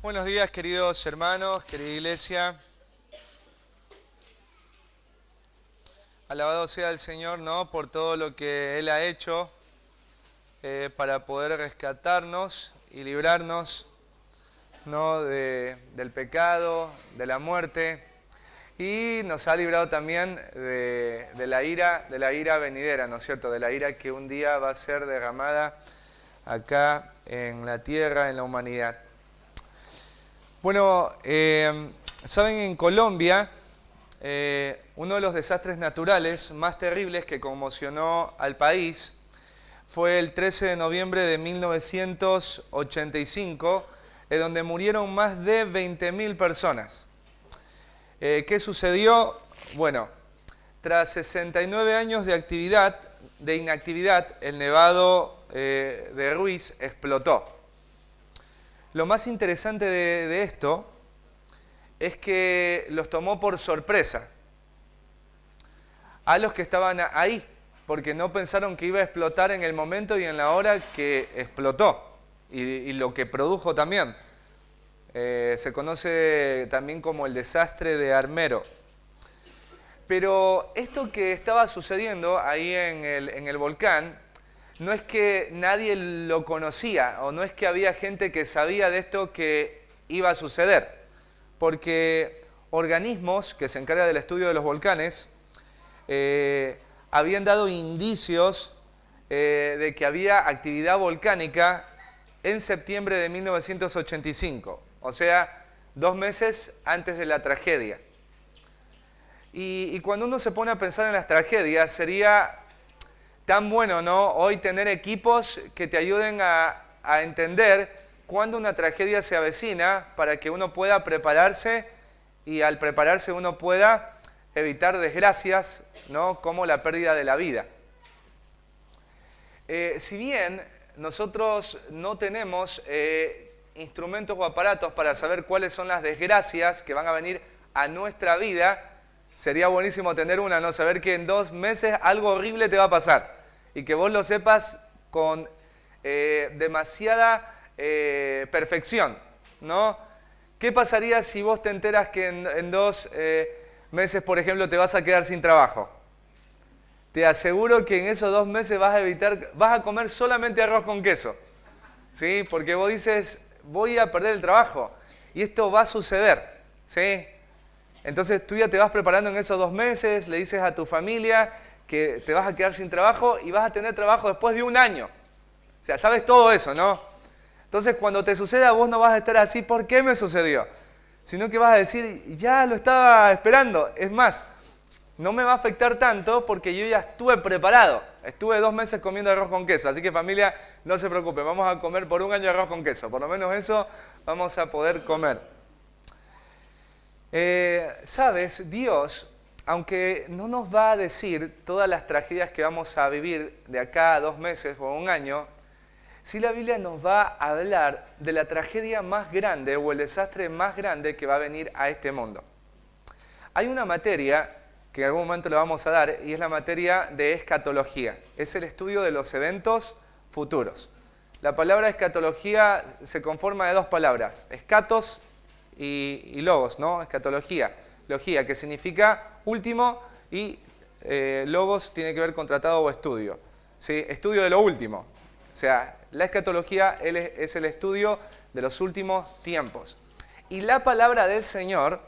Buenos días, queridos hermanos, querida iglesia. Alabado sea el Señor, ¿no? Por todo lo que Él ha hecho para poder rescatarnos y librarnos, ¿no? Del pecado, de la muerte. Y nos ha librado también de la ira venidera, ¿no es cierto? De la ira que un día va a ser derramada acá en la tierra, en la humanidad. Bueno, saben, en Colombia, uno de los desastres naturales más terribles que conmocionó al país fue el 13 de noviembre de 1985, donde murieron más de 20.000 personas. ¿Qué sucedió? Bueno, tras 69 años de inactividad, el Nevado de Ruiz explotó. Lo más interesante de esto es que los tomó por sorpresa a los que estaban ahí, porque no pensaron que iba a explotar en el momento y en la hora que explotó, y lo que produjo también. Se conoce también como el desastre de Armero. Pero esto que estaba sucediendo ahí en el volcán, no es que nadie lo conocía, o no es que había gente que sabía de esto que iba a suceder, porque organismos que se encargan del estudio de los volcanes habían dado indicios de que había actividad volcánica en septiembre de 1985, o sea, 2 meses antes de la tragedia. Y cuando uno se pone a pensar en las tragedias, sería tan bueno, ¿no?, hoy tener equipos que te ayuden a entender cuándo una tragedia se avecina para que uno pueda prepararse y al prepararse uno pueda evitar desgracias, ¿no?, como la pérdida de la vida. Si bien nosotros no tenemos instrumentos o aparatos para saber cuáles son las desgracias que van a venir a nuestra vida, sería buenísimo tener una, ¿no? Saber que en 2 meses algo horrible te va a pasar y que vos lo sepas con demasiada perfección, ¿no? ¿Qué pasaría si vos te enteras que en 2 meses, por ejemplo, te vas a quedar sin trabajo? Te aseguro que en esos 2 meses vas a comer solamente arroz con queso, ¿sí? Porque vos dices, voy a perder el trabajo y esto va a suceder, ¿sí? Entonces tú ya te vas preparando en esos 2 meses, le dices a tu familia que te vas a quedar sin trabajo y vas a tener trabajo después de 1 año. O sea, sabes todo eso, ¿no? Entonces cuando te suceda vos no vas a estar así, ¿por qué me sucedió? Sino que vas a decir, ya lo estaba esperando. Es más, no me va a afectar tanto porque yo ya estuve preparado. Estuve 2 meses comiendo arroz con queso. Así que familia, no se preocupen, vamos a comer por 1 año arroz con queso. Por lo menos eso vamos a poder comer. Sabes, Dios, aunque no nos va a decir todas las tragedias que vamos a vivir de acá a 2 meses o 1 año, sí la Biblia nos va a hablar de la tragedia más grande o el desastre más grande que va a venir a este mundo. Hay una materia que en algún momento le vamos a dar y es la materia de escatología. Es el estudio de los eventos futuros. La palabra escatología se conforma de 2 palabras, escatos y logos, ¿no? Escatología, logía, que significa último, y logos tiene que ver con tratado o estudio, ¿sí? Estudio de lo último. O sea, la escatología es el estudio de los últimos tiempos. Y la palabra del Señor,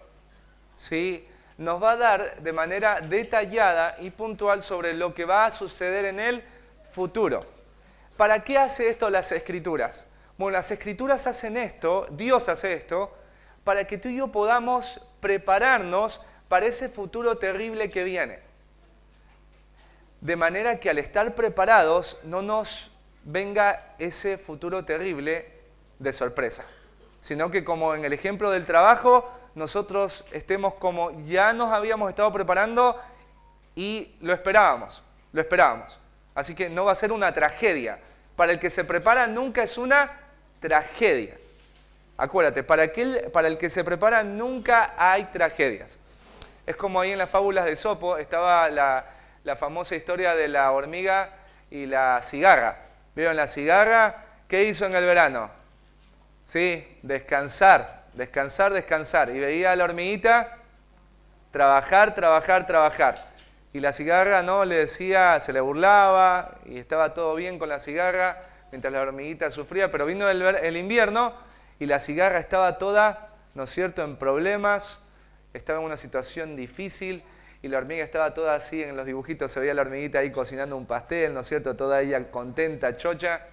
¿sí?, nos va a dar de manera detallada y puntual sobre lo que va a suceder en el futuro. ¿Para qué hace esto las Escrituras? Bueno, las Escrituras hacen esto, Dios hace esto, para que tú y yo podamos prepararnos para ese futuro terrible que viene. De manera que al estar preparados no nos venga ese futuro terrible de sorpresa, sino que como en el ejemplo del trabajo, nosotros estemos como ya nos habíamos estado preparando y lo esperábamos. Así que no va a ser una tragedia. Para el que se prepara nunca es una tragedia. Acuérdate, para el que se prepara nunca hay tragedias. Es como ahí en las fábulas de Esopo estaba la famosa historia de la hormiga y la cigarra. ¿Vieron la cigarra? ¿Qué hizo en el verano? ¿sí? Descansar, descansar, descansar. Y veía a la hormiguita trabajar, trabajar, trabajar. Y la cigarra no le decía, se le burlaba y estaba todo bien con la cigarra mientras la hormiguita sufría, pero vino el invierno y la cigarra estaba toda, ¿no es cierto?, en problemas, estaba en una situación difícil y la hormiga estaba toda así, en los dibujitos se veía la hormiguita ahí cocinando un pastel, ¿no es cierto?, toda ella contenta, chocha.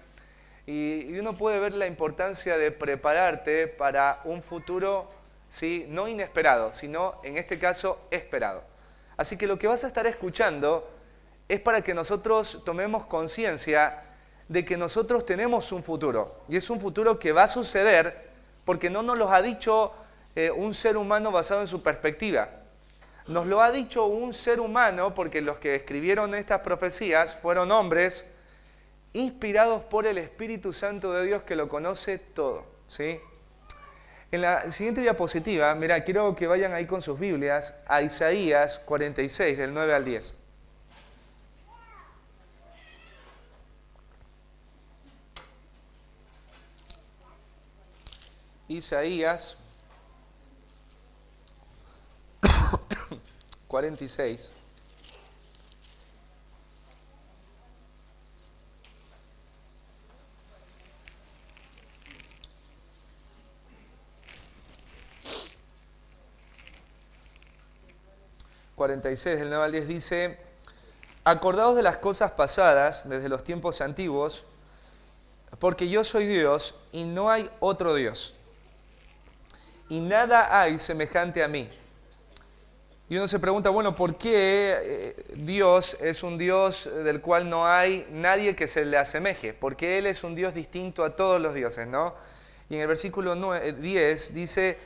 Y uno puede ver la importancia de prepararte para un futuro, ¿sí?, no inesperado, sino en este caso esperado. Así que lo que vas a estar escuchando es para que nosotros tomemos conciencia de que nosotros tenemos un futuro. Y es un futuro que va a suceder porque no nos lo ha dicho un ser humano basado en su perspectiva. Nos lo ha dicho un ser humano porque los que escribieron estas profecías fueron hombres inspirados por el Espíritu Santo de Dios que lo conoce todo, ¿sí? En la siguiente diapositiva, mira, quiero que vayan ahí con sus Biblias a Isaías 46, del 9 al 10. Isaías 46. Del 9 al 10 dice: acordaos de las cosas pasadas desde los tiempos antiguos, porque yo soy Dios y no hay otro Dios, y nada hay semejante a mí. Y uno se pregunta, bueno, ¿por qué Dios es un Dios del cual no hay nadie que se le asemeje? Porque Él es un Dios distinto a todos los dioses, ¿no? Y en el versículo 10 dice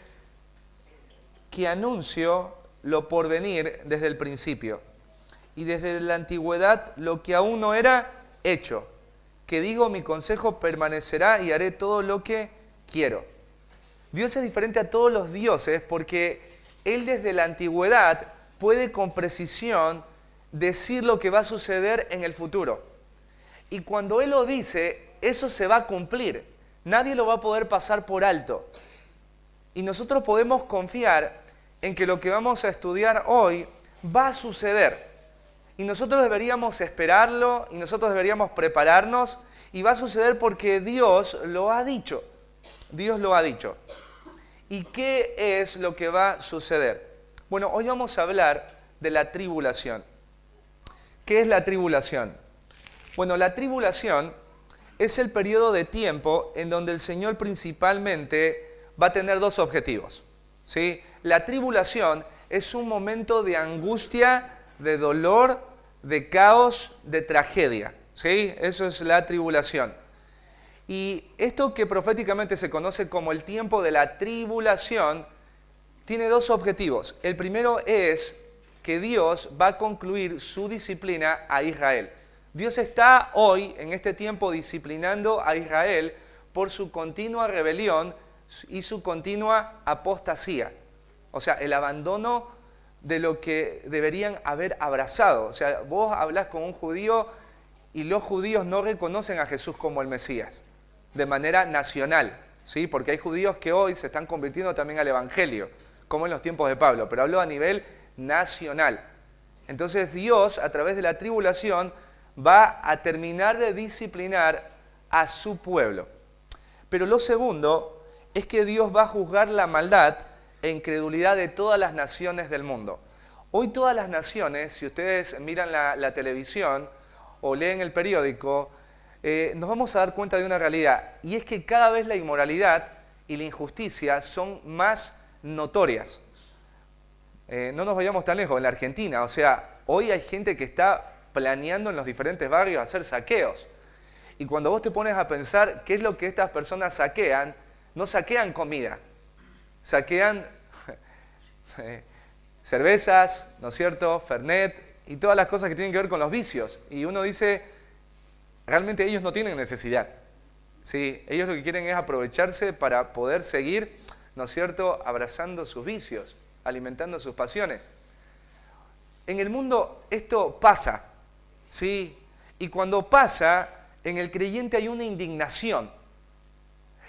que anuncio lo por venir desde el principio, y desde la antigüedad lo que aún no era hecho, que digo, mi consejo permanecerá y haré todo lo que quiero. Dios es diferente a todos los dioses porque Él desde la antigüedad puede con precisión decir lo que va a suceder en el futuro. Y cuando Él lo dice, eso se va a cumplir. Nadie lo va a poder pasar por alto. Y nosotros podemos confiar en que lo que vamos a estudiar hoy va a suceder. Y nosotros deberíamos esperarlo y nosotros deberíamos prepararnos y va a suceder porque Dios lo ha dicho. Dios lo ha dicho. ¿Y qué es lo que va a suceder? Bueno, hoy vamos a hablar de la tribulación. ¿Qué es la tribulación? Bueno, la tribulación es el periodo de tiempo en donde el Señor principalmente va a tener dos objetivos, ¿sí? La tribulación es un momento de angustia, de dolor, de caos, de tragedia, ¿sí? Eso es la tribulación. Y esto que proféticamente se conoce como el tiempo de la tribulación tiene dos objetivos. El primero es que Dios va a concluir su disciplina a Israel. Dios está hoy, en este tiempo, disciplinando a Israel por su continua rebelión y su continua apostasía. O sea, el abandono de lo que deberían haber abrazado. O sea, vos hablás con un judío y los judíos no reconocen a Jesús como el Mesías, de manera nacional, ¿sí? Porque hay judíos que hoy se están convirtiendo también al Evangelio, como en los tiempos de Pablo, pero hablo a nivel nacional. Entonces Dios, a través de la tribulación, va a terminar de disciplinar a su pueblo. Pero lo segundo es que Dios va a juzgar la maldad e incredulidad de todas las naciones del mundo. Hoy todas las naciones, si ustedes miran la televisión o leen el periódico, nos vamos a dar cuenta de una realidad, y es que cada vez la inmoralidad y la injusticia son más notorias. No nos vayamos tan lejos, en la Argentina, o sea, hoy hay gente que está planeando en los diferentes barrios hacer saqueos. Y cuando vos te pones a pensar qué es lo que estas personas saquean, no saquean comida, saquean cervezas, ¿no es cierto?, Fernet y todas las cosas que tienen que ver con los vicios. Y uno dice, realmente ellos no tienen necesidad, ¿sí? Ellos lo que quieren es aprovecharse para poder seguir, ¿no es cierto?, abrazando sus vicios, alimentando sus pasiones. En el mundo esto pasa, ¿sí? Y cuando pasa, en el creyente hay una indignación.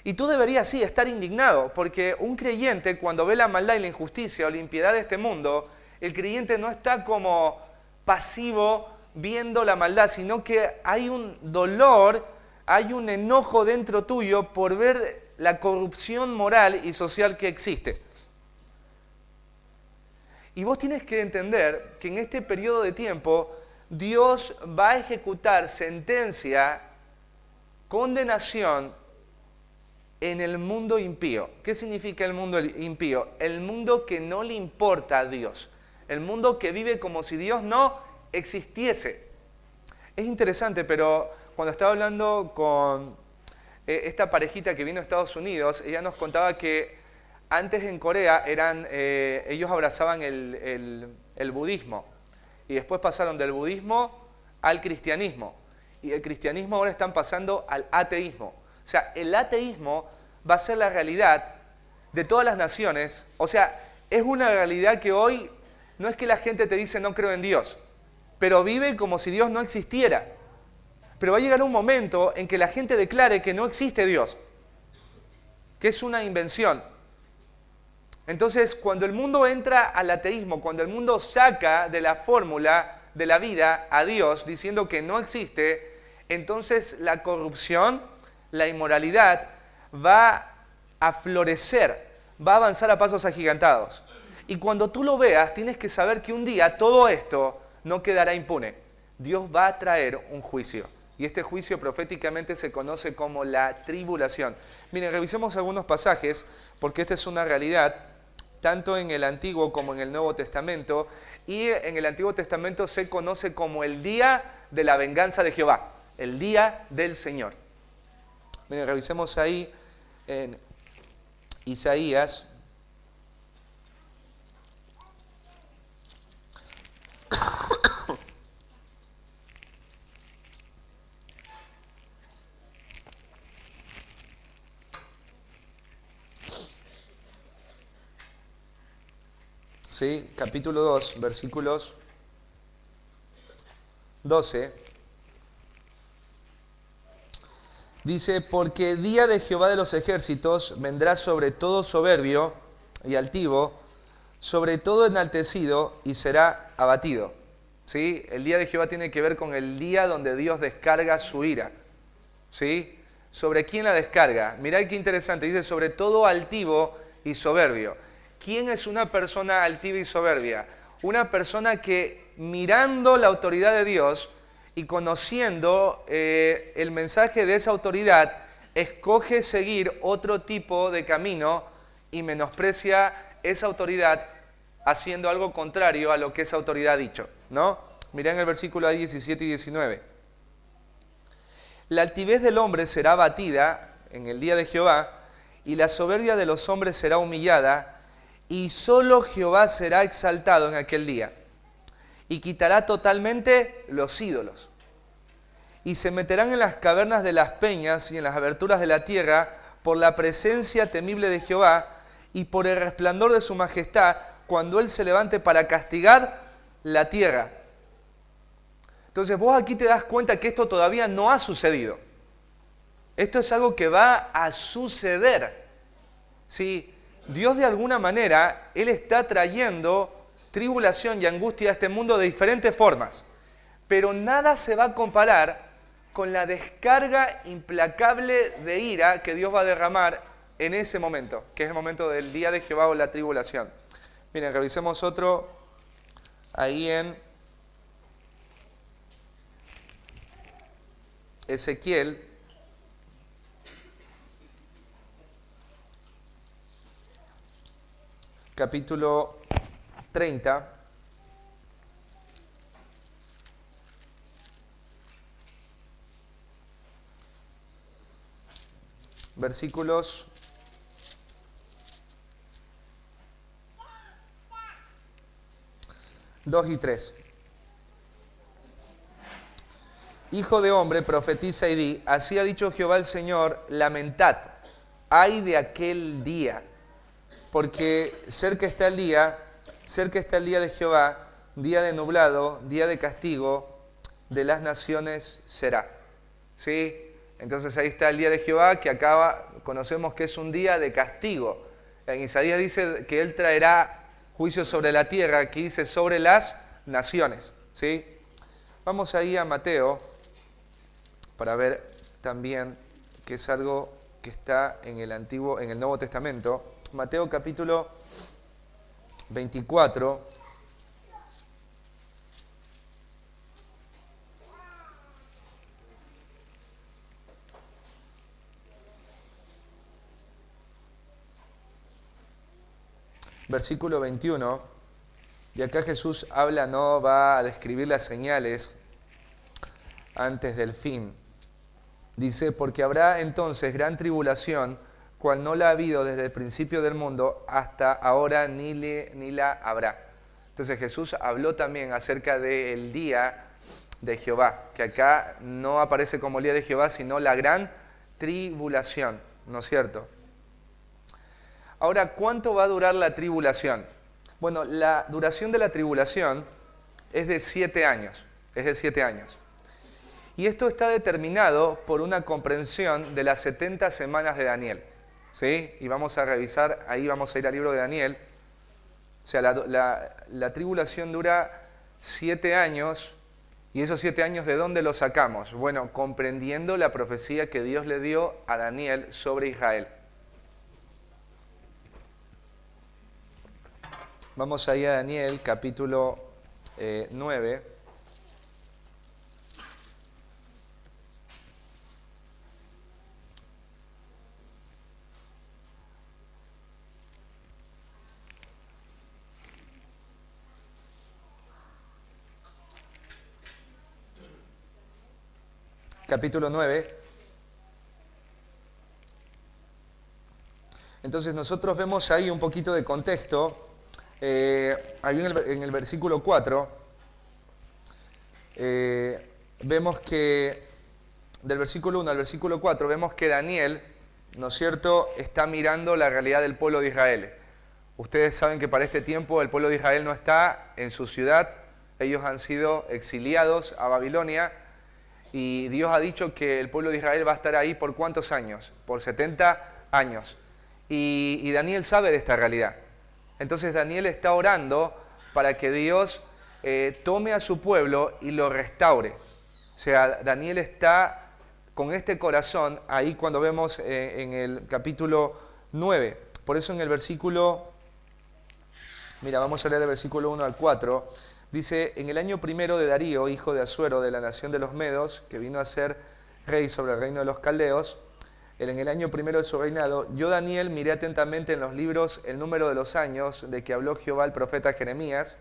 Y tú deberías, sí, estar indignado, porque un creyente cuando ve la maldad y la injusticia o la impiedad de este mundo, el creyente no está como pasivo viendo la maldad, sino que hay un dolor, hay un enojo dentro tuyo por ver la corrupción moral y social que existe. Y vos tienes que entender que en este periodo de tiempo Dios va a ejecutar sentencia, condenación en el mundo impío. ¿Qué significa el mundo impío? El mundo que no le importa a Dios. El mundo que vive como si Dios no existiese. Es interesante, pero cuando estaba hablando con esta parejita que vino a Estados Unidos, ella nos contaba que antes en Corea ellos abrazaban el budismo y después pasaron del budismo al cristianismo. Y del cristianismo ahora están pasando al ateísmo. O sea, el ateísmo va a ser la realidad de todas las naciones. O sea, es una realidad que hoy no es que la gente te dice no creo en Dios, pero vive como si Dios no existiera. Pero va a llegar un momento en que la gente declare que no existe Dios, que es una invención. Entonces, cuando el mundo entra al ateísmo, cuando el mundo saca de la fórmula de la vida a Dios diciendo que no existe, entonces la corrupción, la inmoralidad va a florecer, va a avanzar a pasos agigantados. Y cuando tú lo veas, tienes que saber que un día todo esto no quedará impune. Dios va a traer un juicio. Y este juicio proféticamente se conoce como la tribulación. Miren, revisemos algunos pasajes, porque esta es una realidad, tanto en el Antiguo como en el Nuevo Testamento. Y en el Antiguo Testamento se conoce como el día de la venganza de Jehová, el día del Señor. Miren, revisemos ahí en Isaías. Sí, capítulo 2, versículos 12. Dice, porque día de Jehová de los ejércitos vendrá sobre todo soberbio y altivo, sobre todo enaltecido y será abatido. ¿Sí? El día de Jehová tiene que ver con el día donde Dios descarga su ira. ¿Sí? ¿Sobre quién la descarga? Mirad qué interesante, dice sobre todo altivo y soberbio. ¿Quién es una persona altiva y soberbia? Una persona que mirando la autoridad de Dios y conociendo el mensaje de esa autoridad, escoge seguir otro tipo de camino y menosprecia esa autoridad haciendo algo contrario a lo que esa autoridad ha dicho, ¿no? Mirá en el versículo 17 y 19. La altivez del hombre será abatida en el día de Jehová, y la soberbia de los hombres será humillada, y solo Jehová será exaltado en aquel día, y quitará totalmente los ídolos. Y se meterán en las cavernas de las peñas y en las aberturas de la tierra por la presencia temible de Jehová y por el resplandor de su majestad, cuando Él se levante para castigar la tierra. Entonces vos aquí te das cuenta que esto todavía no ha sucedido. Esto es algo que va a suceder. ¿Sí? Dios de alguna manera, Él está trayendo tribulación y angustia a este mundo de diferentes formas. Pero nada se va a comparar con la descarga implacable de ira que Dios va a derramar en ese momento, que es el momento del día de Jehová o la tribulación. Miren, revisemos otro ahí en Ezequiel. Capítulo 30. Versículos 2 y 3. Hijo de hombre, profetiza y di, así ha dicho Jehová el Señor, lamentad, ay de aquel día, porque cerca está el día de Jehová, día de nublado, día de castigo, de las naciones será. ¿Sí? Entonces ahí está el día de Jehová, que acá conocemos que es un día de castigo. En Isaías dice que Él traerá juicio sobre la tierra, aquí dice sobre las naciones. ¿Sí? Vamos ahí a Mateo para ver también que es algo que está en el Nuevo Testamento. Mateo capítulo 24. Versículo 21, y acá Jesús habla, no va a describir las señales antes del fin. Dice, porque habrá entonces gran tribulación, cual no la ha habido desde el principio del mundo hasta ahora ni la habrá. Entonces Jesús habló también acerca del día de Jehová, que acá no aparece como el día de Jehová, sino la gran tribulación, ¿no es cierto? Ahora, ¿cuánto va a durar la tribulación? Bueno, la duración de la tribulación es de 7 años. Es de 7 años. Y esto está determinado por una comprensión de las 70 semanas de Daniel. ¿Sí? Y vamos a revisar, ahí vamos a ir al libro de Daniel. O sea, la tribulación dura 7 años. ¿Y esos 7 años de dónde los sacamos? Bueno, comprendiendo la profecía que Dios le dio a Daniel sobre Israel. Vamos ahí a Daniel, capítulo 9. Capítulo 9. Entonces nosotros vemos ahí un poquito de contexto. Ahí en el versículo 4, vemos que, del versículo 1 al versículo 4, vemos que Daniel, ¿no es cierto?, está mirando la realidad del pueblo de Israel. Ustedes saben que para este tiempo el pueblo de Israel no está en su ciudad, ellos han sido exiliados a Babilonia y Dios ha dicho que el pueblo de Israel va a estar ahí por ¿cuántos años? Por 70 años. Y Daniel sabe de esta realidad. Entonces Daniel está orando para que Dios tome a su pueblo y lo restaure. O sea, Daniel está con este corazón ahí cuando vemos en el capítulo 9. Por eso en el versículo, mira, vamos a leer el versículo 1 al 4. Dice, en el año primero de Darío, hijo de Asuero, de la nación de los Medos, que vino a ser rey sobre el reino de los Caldeos, en el año primero de su reinado, yo Daniel miré atentamente en los libros el número de los años de que habló Jehová el profeta Jeremías,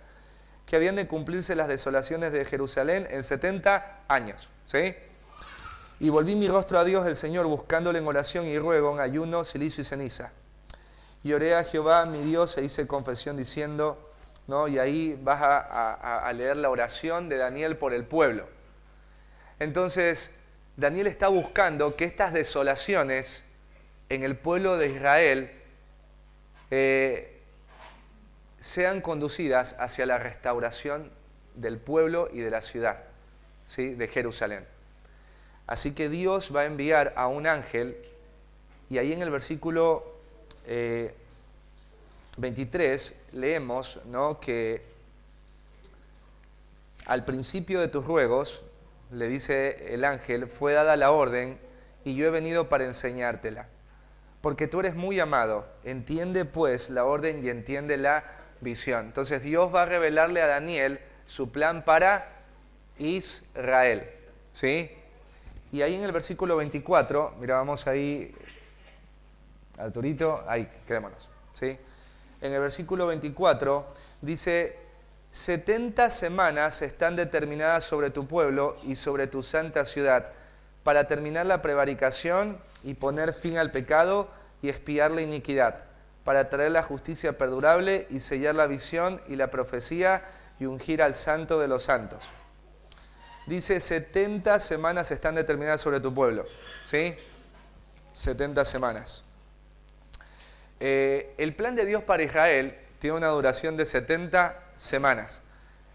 que habían de cumplirse las desolaciones de Jerusalén en 70 años. ¿Sí? Y volví mi rostro a Dios el Señor, buscándole en oración y ruego, en ayuno, cilicio y ceniza. Y oré a Jehová mi Dios e hice confesión diciendo, ¿no? Y ahí vas a leer la oración de Daniel por el pueblo. Entonces, Daniel está buscando que estas desolaciones en el pueblo de Israel sean conducidas hacia la restauración del pueblo y de la ciudad, ¿sí?, de Jerusalén. Así que Dios va a enviar a un ángel, y ahí en el versículo 23 leemos, ¿no?, que al principio de tus ruegos, le dice el ángel, fue dada la orden y yo he venido para enseñártela. Porque tú eres muy amado, entiende pues la orden y entiende la visión. Entonces Dios va a revelarle a Daniel su plan para Israel. ¿Sí? Y ahí en el versículo 24, mira, vamos ahí, Arturito, ahí, quedémonos. ¿Sí? En el versículo 24 dice, 70 semanas están determinadas sobre tu pueblo y sobre tu santa ciudad, para terminar la prevaricación y poner fin al pecado y expiar la iniquidad, para traer la justicia perdurable y sellar la visión y la profecía y ungir al santo de los santos. Dice, 70 semanas están determinadas sobre tu pueblo. ¿Sí? 70 semanas. El plan de Dios para Israel tiene una duración de 70 semanas.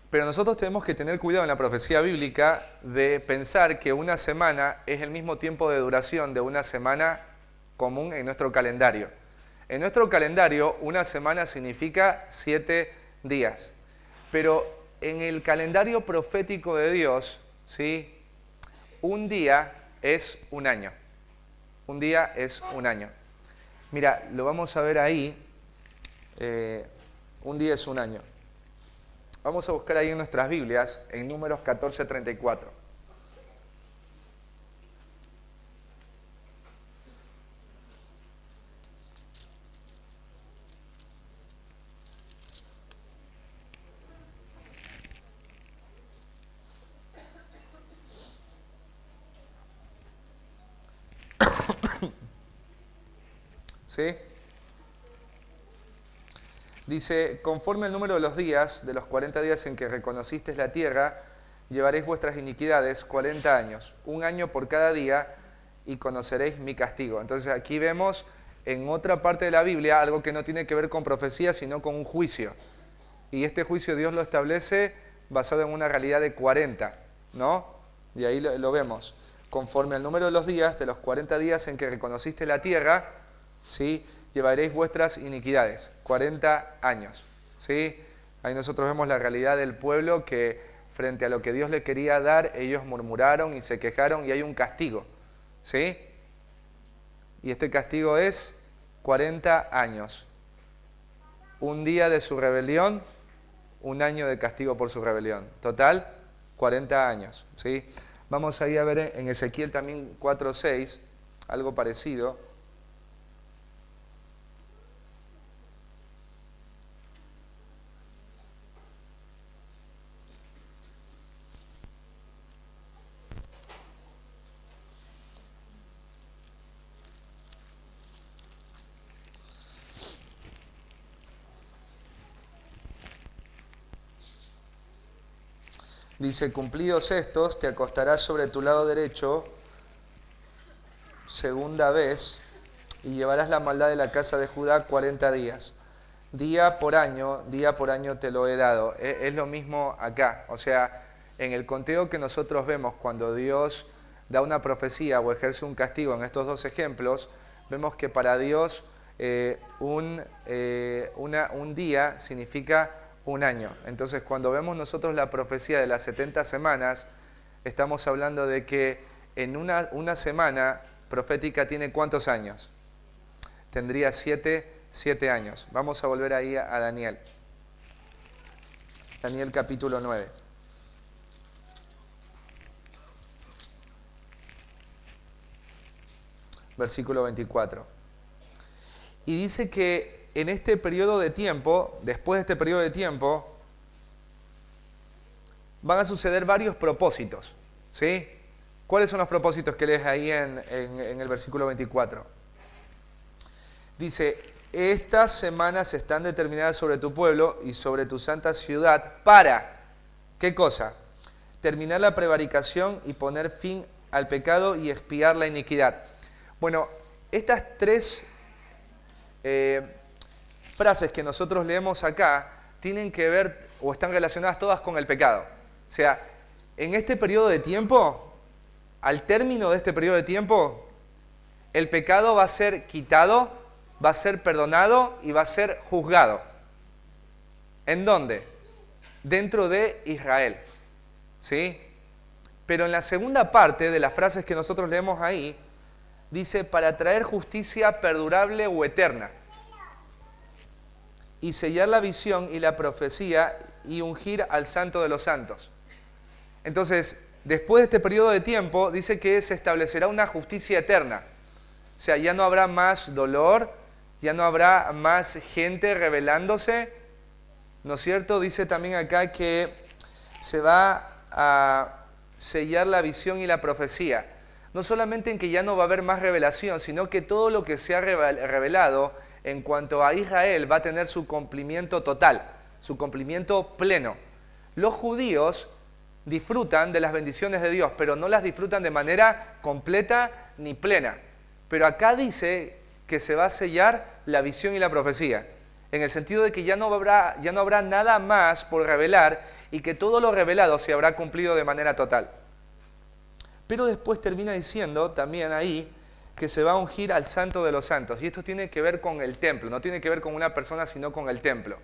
Pero nosotros tenemos que tener cuidado en la profecía bíblica de pensar que una semana es el mismo tiempo de duración de una semana común en nuestro calendario. En nuestro calendario, una semana significa 7 días. Pero en el calendario profético de Dios, ¿sí? Un día es un año. Un día es un año. Mira, lo vamos a ver ahí. Un día es un año. Vamos a buscar ahí en nuestras Biblias, en Números 14:34. ¿Sí? Dice, conforme al número de los días, de los 40 días en que reconocisteis la tierra, llevaréis vuestras iniquidades 40 años, un año por cada día, y conoceréis mi castigo. Entonces aquí vemos en otra parte de la Biblia algo que no tiene que ver con profecía, sino con un juicio. Y este juicio Dios lo establece basado en una realidad de 40, ¿no? Y ahí lo vemos. Conforme al número de los días, de los 40 días en que reconociste la tierra, ¿sí? Llevaréis vuestras iniquidades, 40 años, ¿sí? Ahí nosotros vemos la realidad del pueblo que frente a lo que Dios le quería dar, ellos murmuraron y se quejaron y hay un castigo, ¿sí? Y este castigo es 40 años. Un día de su rebelión, un año de castigo por su rebelión. Total, 40 años, ¿sí? Vamos ahí a ver en Ezequiel también 4:6, algo parecido. Dice, cumplidos estos, te acostarás sobre tu lado derecho, segunda vez, y llevarás la maldad de la casa de Judá 40 días. Día por año te lo he dado. Es lo mismo acá. O sea, en el conteo que nosotros vemos cuando Dios da una profecía o ejerce un castigo en estos dos ejemplos, vemos que para Dios un día significa un año. Entonces, cuando vemos nosotros la profecía de las 70 semanas, estamos hablando de que en una semana profética tiene ¿cuántos años? Tendría 7 años. Vamos a volver ahí a Daniel. Daniel capítulo 9. Versículo 24. Y dice que en este periodo de tiempo, después de este periodo de tiempo, van a suceder varios propósitos, ¿sí? ¿Cuáles son los propósitos que lees ahí en el versículo 24? Dice, estas semanas están determinadas sobre tu pueblo y sobre tu santa ciudad para, ¿qué cosa? Terminar la prevaricación y poner fin al pecado y expiar la iniquidad. Bueno, estas tres frases que nosotros leemos acá tienen que ver o están relacionadas todas con el pecado. O sea, en este periodo de tiempo, al término de este periodo de tiempo, el pecado va a ser quitado, va a ser perdonado y va a ser juzgado. ¿En dónde? Dentro de Israel. ¿Sí? Pero en la segunda parte de las frases que nosotros leemos ahí, dice, para traer justicia perdurable o eterna, y sellar la visión y la profecía y ungir al santo de los santos. Entonces, después de este periodo de tiempo, dice que se establecerá una justicia eterna. O sea, ya no habrá más dolor, ya no habrá más gente rebelándose, ¿no es cierto? Dice también acá que se va a sellar la visión y la profecía. No solamente en que ya no va a haber más revelación, sino que todo lo que se ha revelado en cuanto a Israel va a tener su cumplimiento total, su cumplimiento pleno. Los judíos disfrutan de las bendiciones de Dios, pero no las disfrutan de manera completa ni plena. Pero acá dice que se va a sellar la visión y la profecía, en el sentido de que ya no habrá nada más por revelar y que todo lo revelado se habrá cumplido de manera total. Pero después termina diciendo también ahí que se va a ungir al Santo de los Santos. Y esto tiene que ver con el templo, no tiene que ver con una persona, sino con el templo.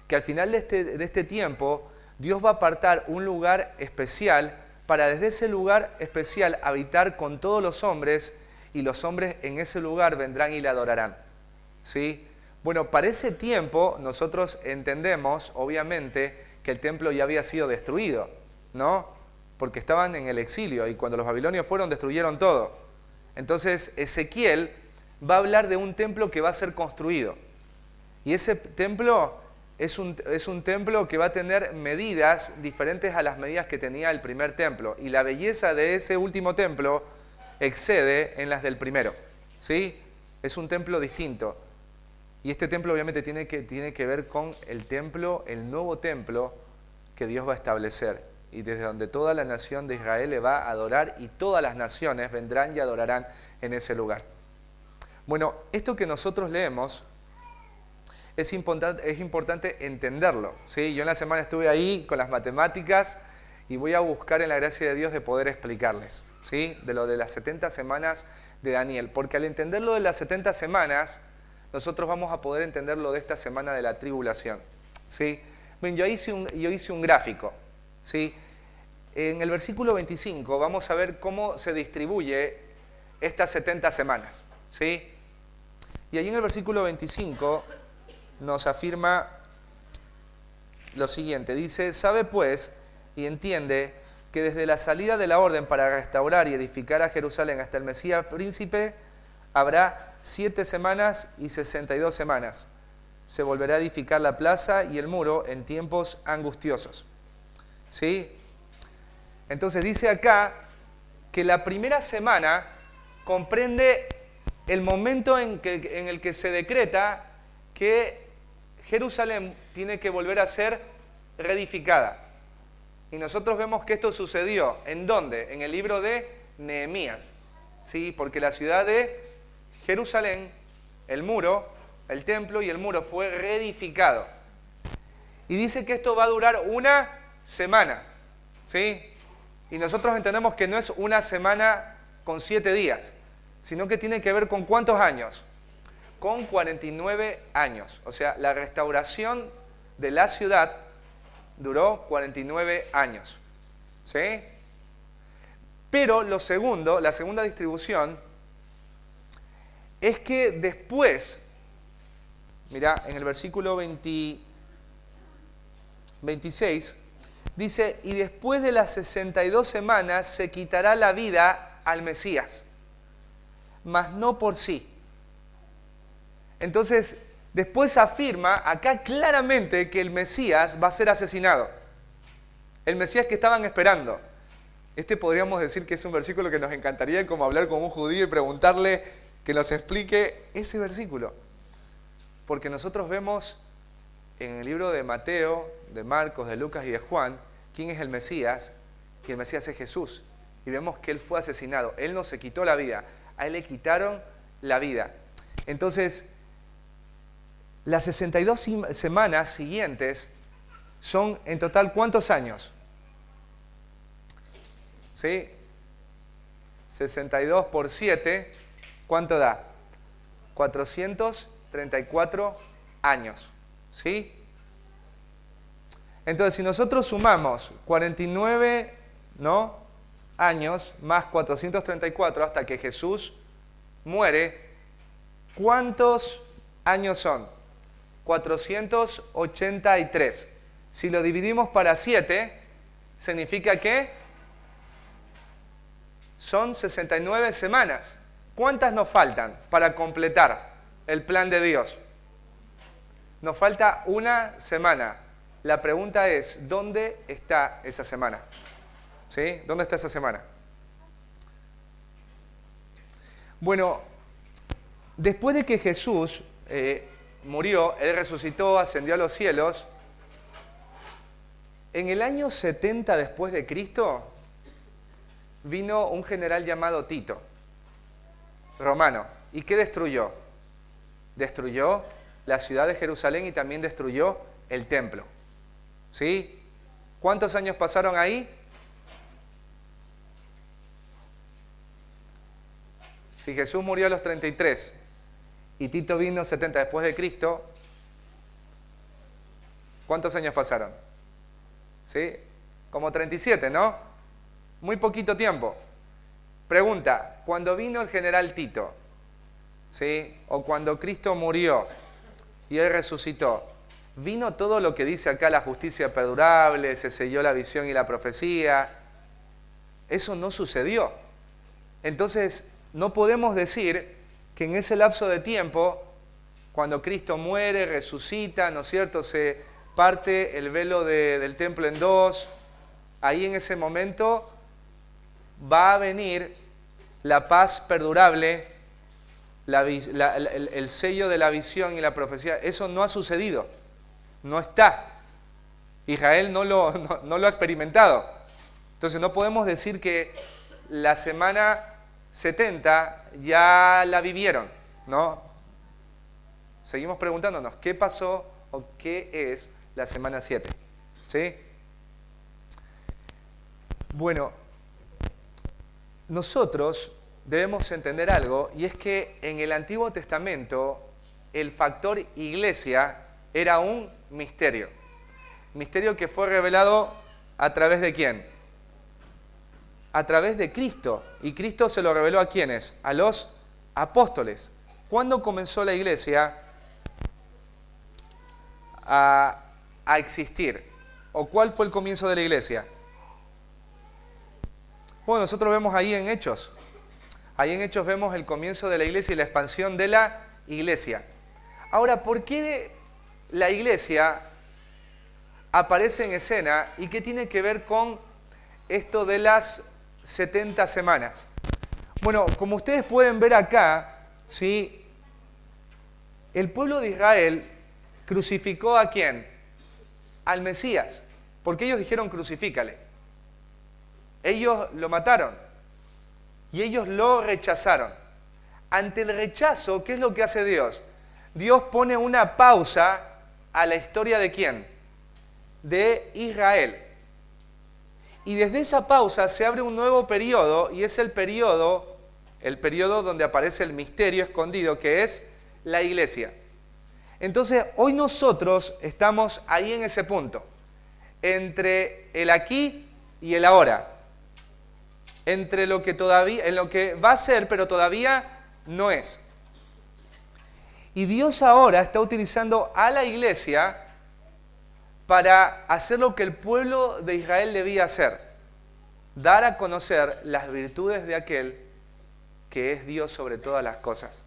Que al final de este tiempo, Dios va a apartar un lugar especial para desde ese lugar especial habitar con todos los hombres, y los hombres en ese lugar vendrán y le adorarán. ¿Sí? Bueno, para ese tiempo nosotros entendemos, obviamente, que el templo ya había sido destruido, ¿no? Porque estaban en el exilio y cuando los babilonios fueron destruyeron todo. Entonces Ezequiel va a hablar de un templo que va a ser construido. Y ese templo es un templo que va a tener medidas diferentes a las medidas que tenía el primer templo. Y la belleza de ese último templo excede en las del primero. ¿Sí? Es un templo distinto. Y este templo obviamente tiene que ver con el templo, el nuevo templo que Dios va a establecer. Y desde donde toda la nación de Israel le va a adorar y todas las naciones vendrán y adorarán en ese lugar. Bueno, esto que nosotros leemos es importante entenderlo. ¿Sí? Yo en la semana estuve ahí con las matemáticas y voy a buscar en la gracia de Dios de poder explicarles, ¿sí? De lo de las 70 semanas de Daniel. Porque al entender lo de las 70 semanas, nosotros vamos a poder entender lo de esta semana de la tribulación. ¿Sí? Bien, yo hice un gráfico. ¿Sí? En el versículo 25 vamos a ver cómo se distribuye estas 70 semanas. ¿Sí? Y allí en el versículo 25 nos afirma lo siguiente. Dice, sabe pues y entiende que desde la salida de la orden para restaurar y edificar a Jerusalén hasta el Mesías príncipe habrá 7 semanas y 62 semanas. Se volverá a edificar la plaza y el muro en tiempos angustiosos. ¿Sí? Entonces dice acá que la primera semana comprende el momento en el que se decreta que Jerusalén tiene que volver a ser reedificada. Y nosotros vemos que esto sucedió. ¿En dónde? En el libro de Nehemías. ¿Sí? Porque la ciudad de Jerusalén, el muro, el templo y el muro fue reedificado. Y dice que esto va a durar una semana. ¿Sí? Y nosotros entendemos que no es una semana con 7 días, sino que tiene que ver con ¿cuántos años? Con 49 años. O sea, la restauración de la ciudad duró 49 años. ¿Sí? Pero la segunda distribución, es que después, mira, en el versículo 26, dice, y después de las 62 semanas se quitará la vida al Mesías, mas no por sí. Entonces, después afirma acá claramente que el Mesías va a ser asesinado. El Mesías que estaban esperando. Este podríamos decir que es un versículo que nos encantaría como hablar con un judío y preguntarle que nos explique ese versículo. Porque nosotros vemos en el libro de Mateo, de Marcos, de Lucas y de Juan, quién es el Mesías, y el Mesías es Jesús. Y vemos que Él fue asesinado. Él no se quitó la vida, a Él le quitaron la vida. Entonces, las 62 semanas siguientes son en total ¿cuántos años? ¿Sí? 62 por 7, ¿cuánto da? 434 años. ¿Sí? Entonces, si nosotros sumamos 49, ¿no?, años más 434 hasta que Jesús muere, ¿cuántos años son? 483. Si lo dividimos para 7, significa que son 69 semanas. ¿Cuántas nos faltan para completar el plan de Dios? Nos falta una semana. La pregunta es, ¿dónde está esa semana? ¿Sí? ¿Dónde está esa semana? Bueno, después de que Jesús murió, Él resucitó, ascendió a los cielos, en el año 70 después de Cristo, vino un general llamado Tito, romano. ¿Y qué destruyó? Destruyó la ciudad de Jerusalén y también destruyó el templo. ¿Sí? ¿Cuántos años pasaron ahí? Si Jesús murió a los 33 y Tito vino 70 después de Cristo, ¿cuántos años pasaron? ¿Sí? Como 37, ¿no? Muy poquito tiempo. Pregunta, cuando vino el general Tito, ¿sí? O cuando Cristo murió y Él resucitó, ¿vino todo lo que dice acá la justicia perdurable, se selló la visión y la profecía? Eso no sucedió. Entonces, no podemos decir que en ese lapso de tiempo, cuando Cristo muere, resucita, ¿no es cierto?, se parte el velo del templo en dos, ahí en ese momento va a venir la paz perdurable, el sello de la visión y la profecía. Eso no ha sucedido, no está. Israel no lo ha experimentado. Entonces no podemos decir que la semana 70 ya la vivieron, ¿no? Seguimos preguntándonos, ¿qué pasó o qué es la semana 7? ¿Sí? Bueno, nosotros debemos entender algo, y es que en el Antiguo Testamento el factor iglesia era un misterio. Misterio que fue revelado a través de ¿quién? A través de Cristo. ¿Y Cristo se lo reveló a quiénes? A los apóstoles. ¿Cuándo comenzó la iglesia a existir? ¿O cuál fue el comienzo de la iglesia? Bueno, nosotros vemos ahí en Hechos. Ahí en Hechos vemos el comienzo de la iglesia y la expansión de la iglesia. Ahora, ¿por qué la iglesia aparece en escena y qué tiene que ver con esto de las 70 semanas? Bueno, como ustedes pueden ver acá, ¿sí?, el pueblo de Israel crucificó ¿a quién? Al Mesías, porque ellos dijeron crucifícale. Ellos lo mataron y ellos lo rechazaron. Ante el rechazo, ¿qué es lo que hace Dios? Dios pone una pausa a la historia ¿de quién? De Israel. Y desde esa pausa se abre un nuevo periodo, y es el periodo donde aparece el misterio escondido, que es la iglesia. Entonces, hoy nosotros estamos ahí en ese punto, entre el aquí y el ahora, entre lo que todavía, en lo que va a ser, pero todavía no es. Y Dios ahora está utilizando a la iglesia para hacer lo que el pueblo de Israel debía hacer: dar a conocer las virtudes de aquel que es Dios sobre todas las cosas.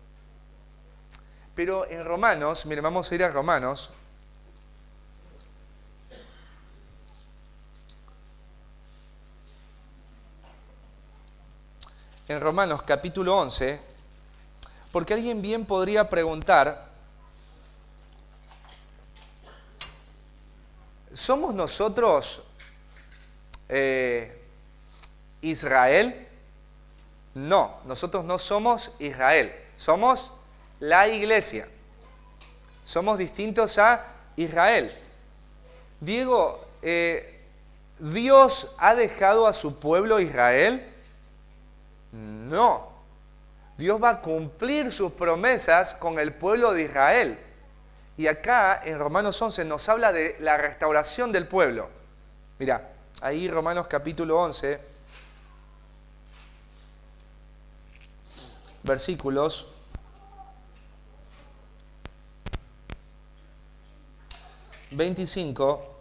Pero en Romanos, miren, vamos a ir a Romanos. En Romanos capítulo 11, porque alguien bien podría preguntar, ¿somos nosotros Israel? No, nosotros no somos Israel, somos la iglesia. Somos distintos a Israel. Diego, ¿Dios ha dejado a su pueblo Israel? No. Dios va a cumplir sus promesas con el pueblo de Israel. Y acá en Romanos 11 nos habla de la restauración del pueblo. Mira, ahí Romanos capítulo 11, versículos 25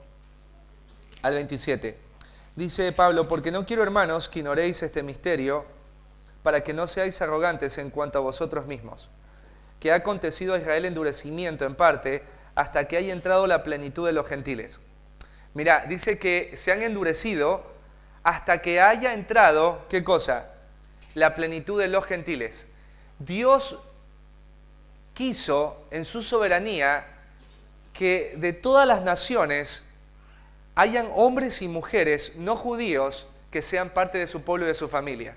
al 27. Dice Pablo: porque no quiero, hermanos, que ignoréis este misterio, para que no seáis arrogantes en cuanto a vosotros mismos, que ha acontecido a Israel endurecimiento en parte, hasta que haya entrado la plenitud de los gentiles. Mira, dice que se han endurecido hasta que haya entrado, ¿qué cosa? La plenitud de los gentiles. Dios quiso, en su soberanía, que de todas las naciones hayan hombres y mujeres no judíos que sean parte de su pueblo y de su familia.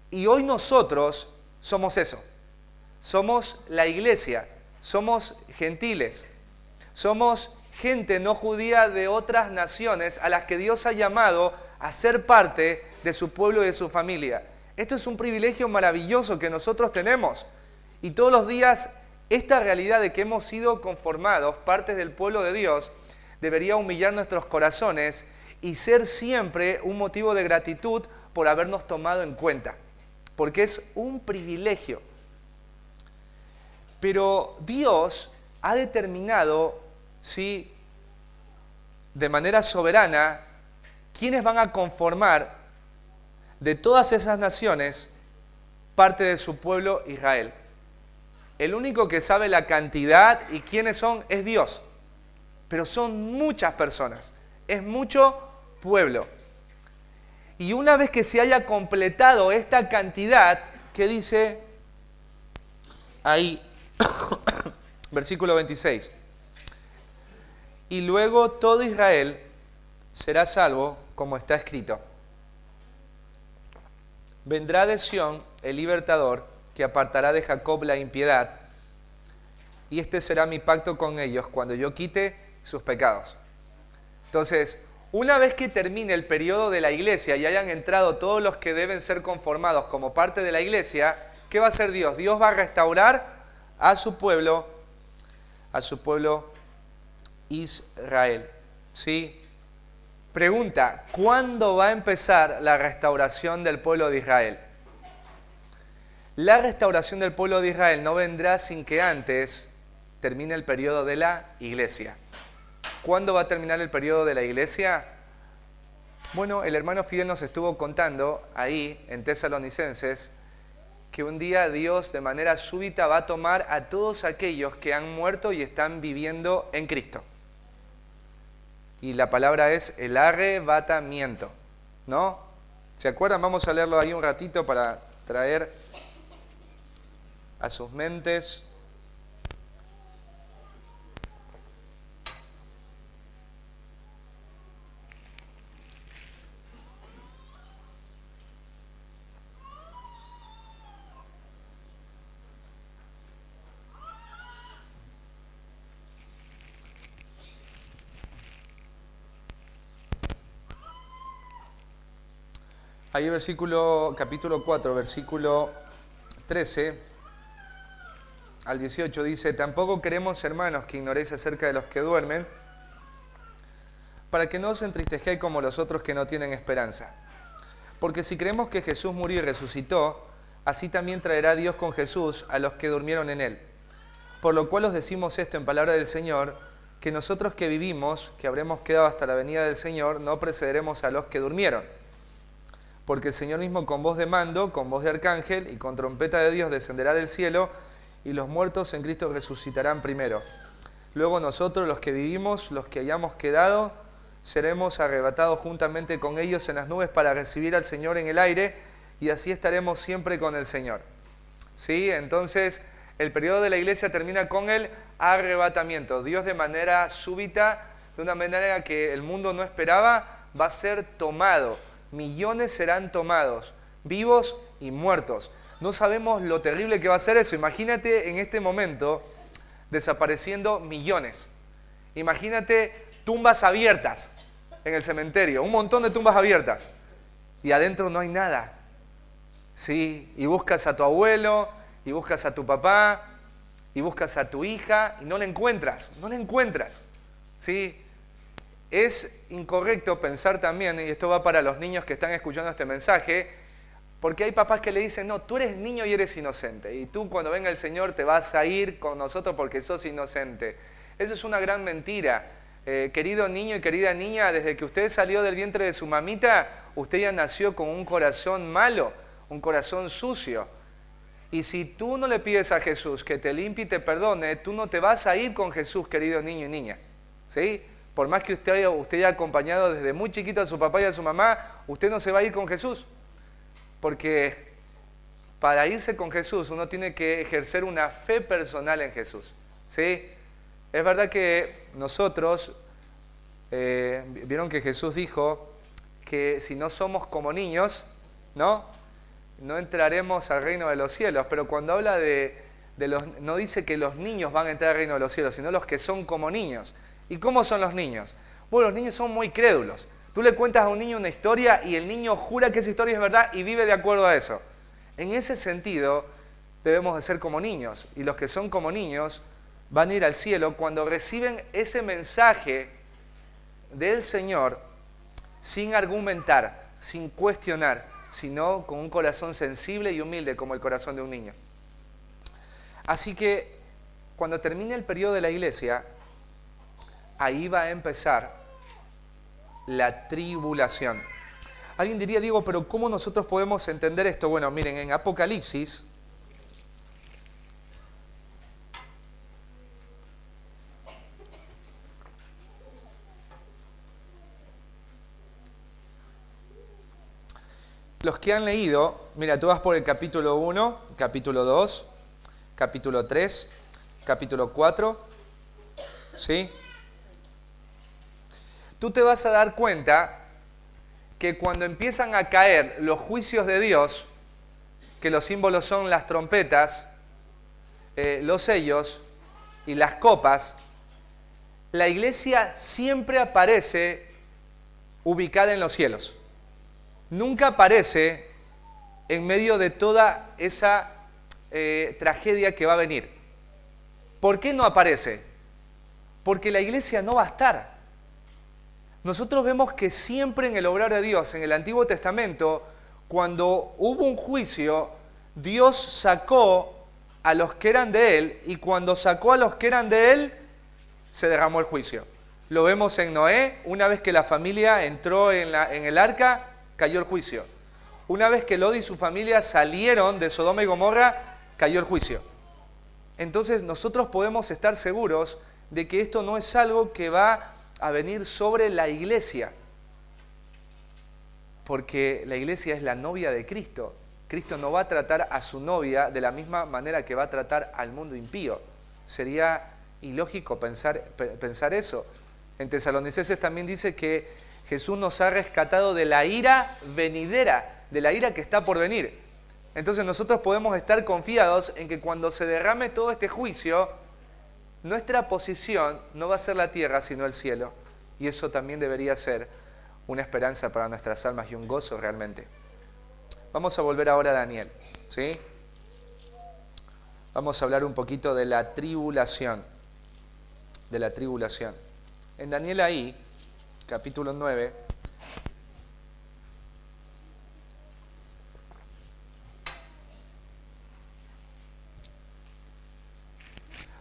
Y hoy nosotros somos eso. Somos la iglesia, somos gentiles, somos gente no judía de otras naciones a las que Dios ha llamado a ser parte de su pueblo y de su familia. Esto es un privilegio maravilloso que nosotros tenemos. Y todos los días esta realidad de que hemos sido conformados, partes del pueblo de Dios, debería humillar nuestros corazones y ser siempre un motivo de gratitud por habernos tomado en cuenta. Porque es un privilegio. Pero Dios ha determinado, ¿sí?, de manera soberana, quiénes van a conformar de todas esas naciones parte de su pueblo Israel. El único que sabe la cantidad y quiénes son es Dios. Pero son muchas personas, es mucho pueblo. Y una vez que se haya completado esta cantidad, ¿qué dice ahí? Versículo 26. Y luego todo Israel será salvo, como está escrito. Vendrá de Sión el libertador, que apartará de Jacob la impiedad, y este será mi pacto con ellos cuando yo quite sus pecados. Entonces, una vez que termine el periodo de la iglesia y hayan entrado todos los que deben ser conformados como parte de la iglesia, ¿qué va a hacer Dios? Dios va a restaurar a su pueblo Israel. ¿Sí? Pregunta, ¿cuándo va a empezar la restauración del pueblo de Israel? La restauración del pueblo de Israel no vendrá sin que antes termine el periodo de la iglesia. ¿Cuándo va a terminar el periodo de la iglesia? Bueno, el hermano Fidel nos estuvo contando ahí en Tesalonicenses que un día Dios de manera súbita va a tomar a todos aquellos que han muerto y están viviendo en Cristo. Y la palabra es el arrebatamiento, ¿no? ¿Se acuerdan? Vamos a leerlo ahí un ratito para traer a sus mentes. Ahí capítulo 4, versículo 13 al 18 dice: Tampoco queremos, hermanos, que ignoréis acerca de los que duermen, para que no os entristezcáis como los otros que no tienen esperanza. Porque si creemos que Jesús murió y resucitó, así también traerá Dios con Jesús a los que durmieron en él. Por lo cual os decimos esto en palabra del Señor, que nosotros que vivimos, que habremos quedado hasta la venida del Señor, no precederemos a los que durmieron. Porque el Señor mismo con voz de mando, con voz de arcángel y con trompeta de Dios descenderá del cielo, y los muertos en Cristo resucitarán primero. Luego nosotros, los que vivimos, los que hayamos quedado, seremos arrebatados juntamente con ellos en las nubes para recibir al Señor en el aire, y así estaremos siempre con el Señor. ¿Sí? Entonces, el periodo de la iglesia termina con el arrebatamiento. Dios de manera súbita, de una manera que el mundo no esperaba, va a ser tomado. Millones serán tomados, vivos y muertos. No sabemos lo terrible que va a ser eso. Imagínate en este momento desapareciendo millones. Imagínate tumbas abiertas en el cementerio, un montón de tumbas abiertas. Y adentro no hay nada. Sí, y buscas a tu abuelo, y buscas a tu papá, y buscas a tu hija, y no la encuentras. ¿Sí? Es incorrecto pensar también, y esto va para los niños que están escuchando este mensaje, porque hay papás que le dicen: no, tú eres niño y eres inocente, y tú cuando venga el Señor te vas a ir con nosotros porque sos inocente. Eso es una gran mentira. Querido niño y querida niña, desde que usted salió del vientre de su mamita, usted ya nació con un corazón malo, un corazón sucio. Y si tú no le pides a Jesús que te limpie y te perdone, tú no te vas a ir con Jesús, querido niño y niña. ¿Sí? Por más que usted haya acompañado desde muy chiquito a su papá y a su mamá, usted no se va a ir con Jesús. Porque para irse con Jesús uno tiene que ejercer una fe personal en Jesús. ¿Sí? Es verdad que nosotros, vieron que Jesús dijo que si no somos como niños, no entraremos al reino de los cielos. Pero cuando habla no dice que los niños van a entrar al reino de los cielos, sino los que son como niños. ¿Y cómo son los niños? Bueno, los niños son muy crédulos. Tú le cuentas a un niño una historia y el niño jura que esa historia es verdad y vive de acuerdo a eso. En ese sentido, debemos de ser como niños. Y los que son como niños van a ir al cielo cuando reciben ese mensaje del Señor sin argumentar, sin cuestionar, sino con un corazón sensible y humilde como el corazón de un niño. Así que cuando termine el periodo de la iglesia, ahí va a empezar la tribulación. Alguien diría, Diego, pero ¿cómo nosotros podemos entender esto? Bueno, miren, en Apocalipsis, los que han leído, mira, tú vas por el capítulo 1, capítulo 2, capítulo 3, capítulo 4, ¿sí? Tú te vas a dar cuenta que cuando empiezan a caer los juicios de Dios, que los símbolos son las trompetas, los sellos y las copas, la iglesia siempre aparece ubicada en los cielos. Nunca aparece en medio de toda esa tragedia que va a venir. ¿Por qué no aparece? Porque la iglesia no va a estar. Nosotros vemos que siempre en el obrar de Dios, en el Antiguo Testamento, cuando hubo un juicio, Dios sacó a los que eran de Él, y cuando sacó a los que eran de Él, se derramó el juicio. Lo vemos en Noé, una vez que la familia entró en el arca, cayó el juicio. Una vez que Lot y su familia salieron de Sodoma y Gomorra, cayó el juicio. Entonces nosotros podemos estar seguros de que esto no es algo que va a venir sobre la iglesia, porque la iglesia es la novia de Cristo. Cristo no va a tratar a su novia de la misma manera que va a tratar al mundo impío. Sería ilógico pensar eso. En Tesalonicenses también dice que Jesús nos ha rescatado de la ira venidera, de la ira que está por venir. Entonces nosotros podemos estar confiados en que cuando se derrame todo este juicio, nuestra posición no va a ser la tierra, sino el cielo. Y eso también debería ser una esperanza para nuestras almas y un gozo realmente. Vamos a volver ahora a Daniel, ¿sí? Vamos a hablar un poquito de la tribulación. De la tribulación. En Daniel ahí, capítulo 9,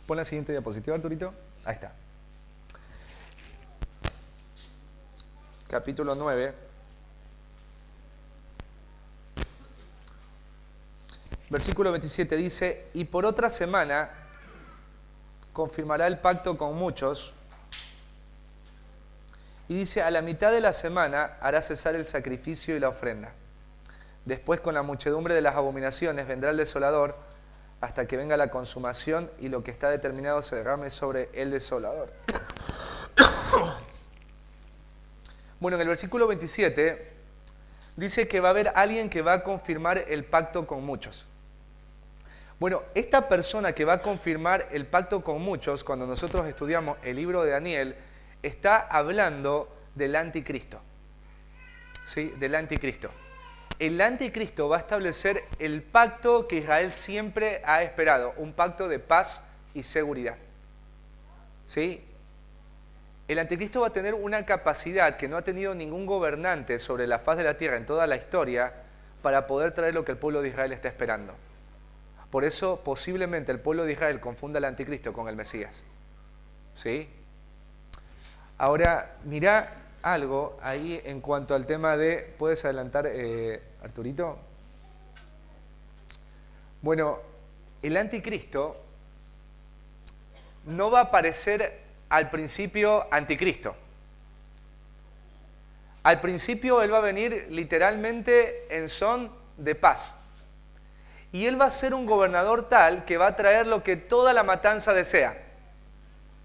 pon la siguiente diapositiva, Arturito. Ahí está. Capítulo 9. Versículo 27 dice, y por otra semana confirmará el pacto con muchos. Y dice, a la mitad de la semana hará cesar el sacrificio y la ofrenda. Después con la muchedumbre de las abominaciones vendrá el desolador, hasta que venga la consumación y lo que está determinado se derrame sobre el desolador. Bueno, en el versículo 27 dice que va a haber alguien que va a confirmar el pacto con muchos. Bueno, esta persona que va a confirmar el pacto con muchos, cuando nosotros estudiamos el libro de Daniel, está hablando del anticristo. ¿Sí? Del anticristo. El anticristo va a establecer el pacto que Israel siempre ha esperado, un pacto de paz y seguridad. ¿Sí? El anticristo va a tener una capacidad que no ha tenido ningún gobernante sobre la faz de la tierra en toda la historia para poder traer lo que el pueblo de Israel está esperando. Por eso posiblemente el pueblo de Israel confunda al anticristo con el Mesías. ¿Sí? Ahora, mirá algo ahí en cuanto al tema de... ¿Puedes adelantar, Arturito? Bueno, el anticristo no va a aparecer al principio anticristo. Al principio él va a venir literalmente en son de paz. Y él va a ser un gobernador tal que va a traer lo que toda la matanza desea.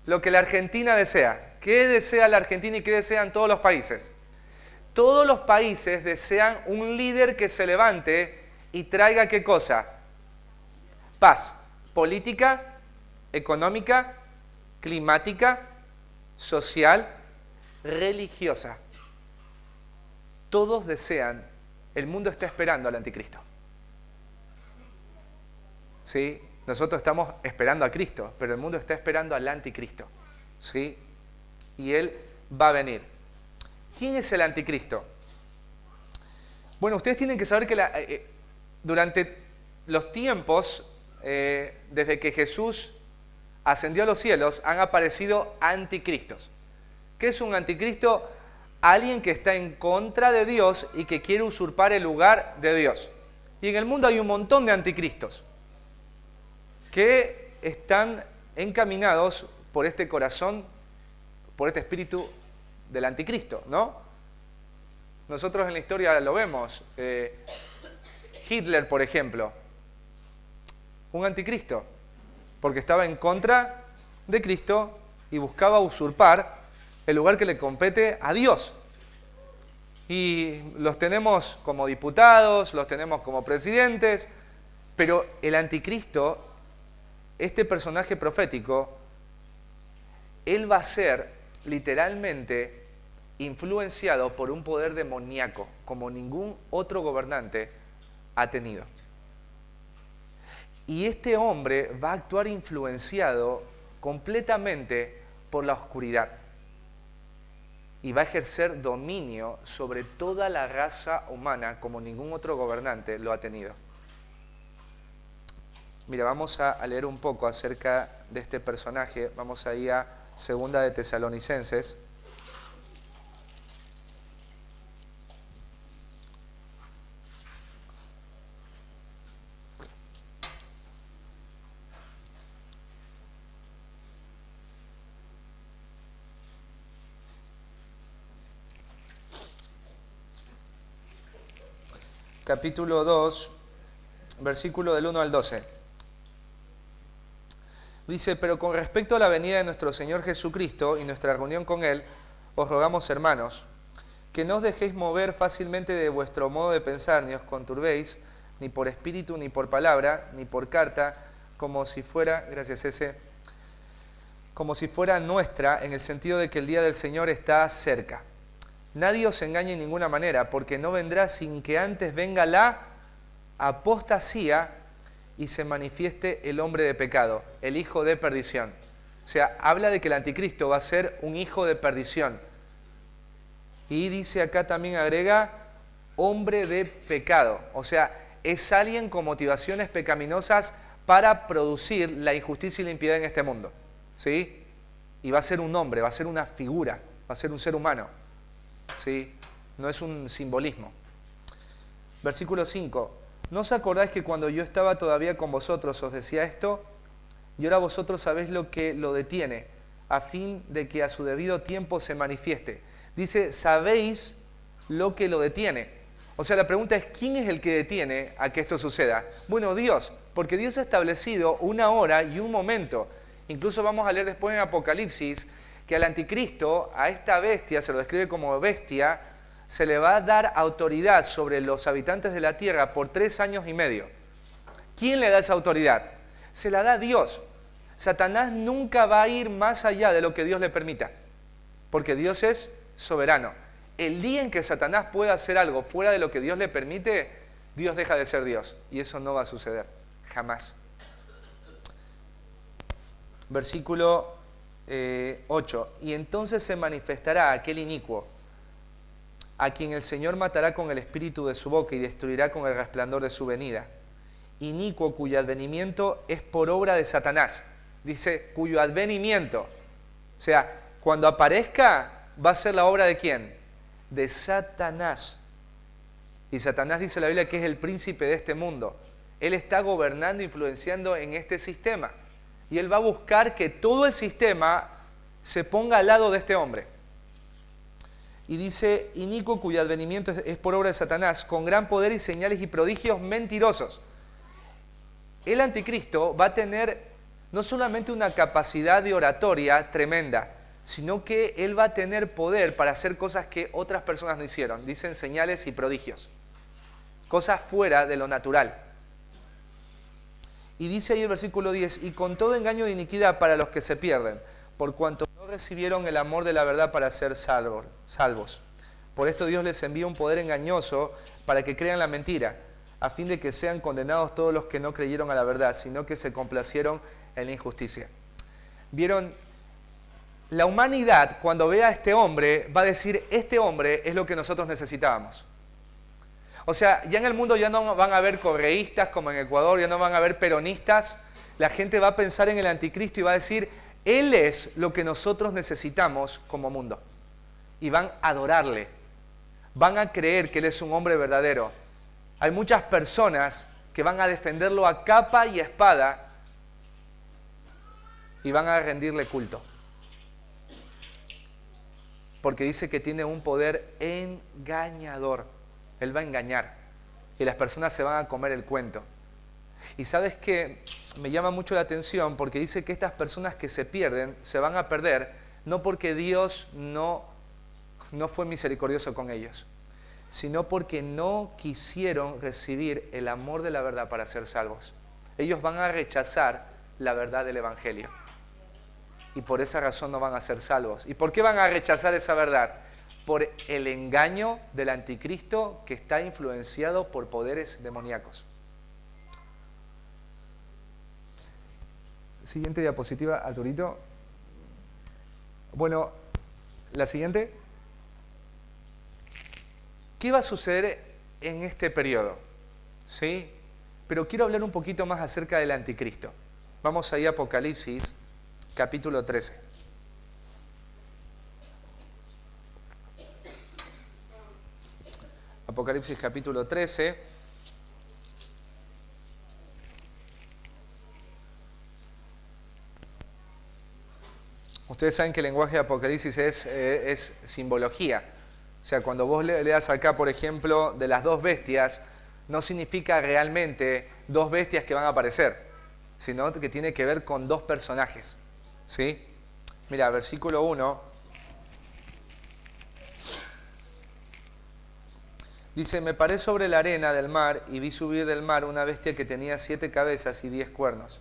Lo que la Argentina desea. ¿Qué desea la Argentina y qué desean todos los países? Todos los países desean un líder que se levante y traiga ¿qué cosa? Paz política, económica, climática, social, religiosa. Todos desean, el mundo está esperando al anticristo. ¿Sí? Nosotros estamos esperando a Cristo, pero el mundo está esperando al anticristo. ¿Sí? Y Él va a venir. ¿Quién es el anticristo? Bueno, ustedes tienen que saber que durante los tiempos, desde que Jesús ascendió a los cielos, han aparecido anticristos. ¿Qué es un anticristo? Alguien que está en contra de Dios y que quiere usurpar el lugar de Dios. Y en el mundo hay un montón de anticristos que están encaminados por este corazón, por este espíritu del anticristo, ¿no? Nosotros en la historia lo vemos. Hitler, por ejemplo, un anticristo, porque estaba en contra de Cristo y buscaba usurpar el lugar que le compete a Dios. Y los tenemos como diputados, los tenemos como presidentes, pero el anticristo, este personaje profético, él va a ser literalmente influenciado por un poder demoníaco, como ningún otro gobernante ha tenido. Y este hombre va a actuar influenciado completamente por la oscuridad. Y va a ejercer dominio sobre toda la raza humana como ningún otro gobernante lo ha tenido. Mira, vamos a leer un poco acerca de este personaje. Vamos ahí a 2 de Tesalonicenses. Capítulo 2, versículo del 1 al 12. Dice, pero con respecto a la venida de nuestro Señor Jesucristo y nuestra reunión con Él, os rogamos, hermanos, que no os dejéis mover fácilmente de vuestro modo de pensar, ni os conturbéis, ni por espíritu, ni por palabra, ni por carta, como si fuera, como si fuera nuestra, en el sentido de que el día del Señor está cerca. Nadie os engañe en ninguna manera, porque no vendrá sin que antes venga la apostasía y se manifieste el hombre de pecado, el hijo de perdición. O sea, habla de que el anticristo va a ser un hijo de perdición. Y dice acá también, agrega, hombre de pecado. O sea, es alguien con motivaciones pecaminosas para producir la injusticia y la impiedad en este mundo. ¿Sí? Y va a ser un hombre, va a ser una figura, va a ser un ser humano. ¿Sí? No es un simbolismo. Versículo 5. ¿No os acordáis que cuando yo estaba todavía con vosotros os decía esto? Y ahora vosotros sabéis lo que lo detiene, a fin de que a su debido tiempo se manifieste. Dice, sabéis lo que lo detiene. O sea, la pregunta es, ¿quién es el que detiene a que esto suceda? Bueno, Dios, porque Dios ha establecido una hora y un momento. Incluso vamos a leer después en Apocalipsis que al anticristo, a esta bestia, se lo describe como bestia, se le va a dar autoridad sobre los habitantes de la tierra por 3 años y medio. ¿Quién le da esa autoridad? Se la da Dios. Satanás nunca va a ir más allá de lo que Dios le permita, porque Dios es soberano. El día en que Satanás pueda hacer algo fuera de lo que Dios le permite, Dios deja de ser Dios, y eso no va a suceder, jamás. Versículo 8. Y entonces se manifestará aquel inicuo, a quien el Señor matará con el espíritu de su boca y destruirá con el resplandor de su venida. Inicuo cuyo advenimiento es por obra de Satanás. Dice, cuyo advenimiento. O sea, cuando aparezca, va a ser la obra ¿de quién? De Satanás. Y Satanás, dice la Biblia, que es el príncipe de este mundo. Él está gobernando, influenciando en este sistema. Y él va a buscar que todo el sistema se ponga al lado de este hombre. Y dice, inicuo cuyo advenimiento es por obra de Satanás, con gran poder y señales y prodigios mentirosos. El anticristo va a tener no solamente una capacidad de oratoria tremenda, sino que él va a tener poder para hacer cosas que otras personas no hicieron. Dicen señales y prodigios. Cosas fuera de lo natural. Y dice ahí el versículo 10, y con todo engaño de iniquidad para los que se pierden, por cuanto no no recibieron el amor de la verdad para ser salvos. Por esto Dios les envía un poder engañoso para que crean la mentira, a fin de que sean condenados todos los que no creyeron a la verdad, sino que se complacieron en la injusticia. ¿Vieron? La humanidad, cuando vea a este hombre, va a decir, este hombre es lo que nosotros necesitábamos. O sea, ya en el mundo ya no van a haber correístas como en Ecuador, ya no van a haber peronistas. La gente va a pensar en el anticristo y va a decir, él es lo que nosotros necesitamos como mundo. Y van a adorarle. Van a creer que él es un hombre verdadero. Hay muchas personas que van a defenderlo a capa y espada y van a rendirle culto. Porque dice que tiene un poder engañador. Él va a engañar y las personas se van a comer el cuento. Y ¿sabes qué? Me llama mucho la atención porque dice que estas personas que se pierden, se van a perder no porque Dios no fue misericordioso con ellos, sino porque no quisieron recibir el amor de la verdad para ser salvos. Ellos van a rechazar la verdad del Evangelio y por esa razón no van a ser salvos. ¿Y por qué van a rechazar esa verdad? Por el engaño del anticristo que está influenciado por poderes demoníacos. Siguiente diapositiva, Arturito. Bueno, la siguiente. ¿Qué va a suceder en este periodo? ¿Sí? Pero quiero hablar un poquito más acerca del anticristo. Vamos ahí a Apocalipsis, capítulo 13. Apocalipsis capítulo 13. Ustedes saben que el lenguaje de Apocalipsis es simbología. O sea, cuando vos leas acá, por ejemplo, de las dos bestias, no significa realmente dos bestias que van a aparecer, sino que tiene que ver con dos personajes. ¿Sí? Mira, versículo 1. Dice, me paré sobre la arena del mar y vi subir del mar una bestia que tenía 7 cabezas y 10 cuernos.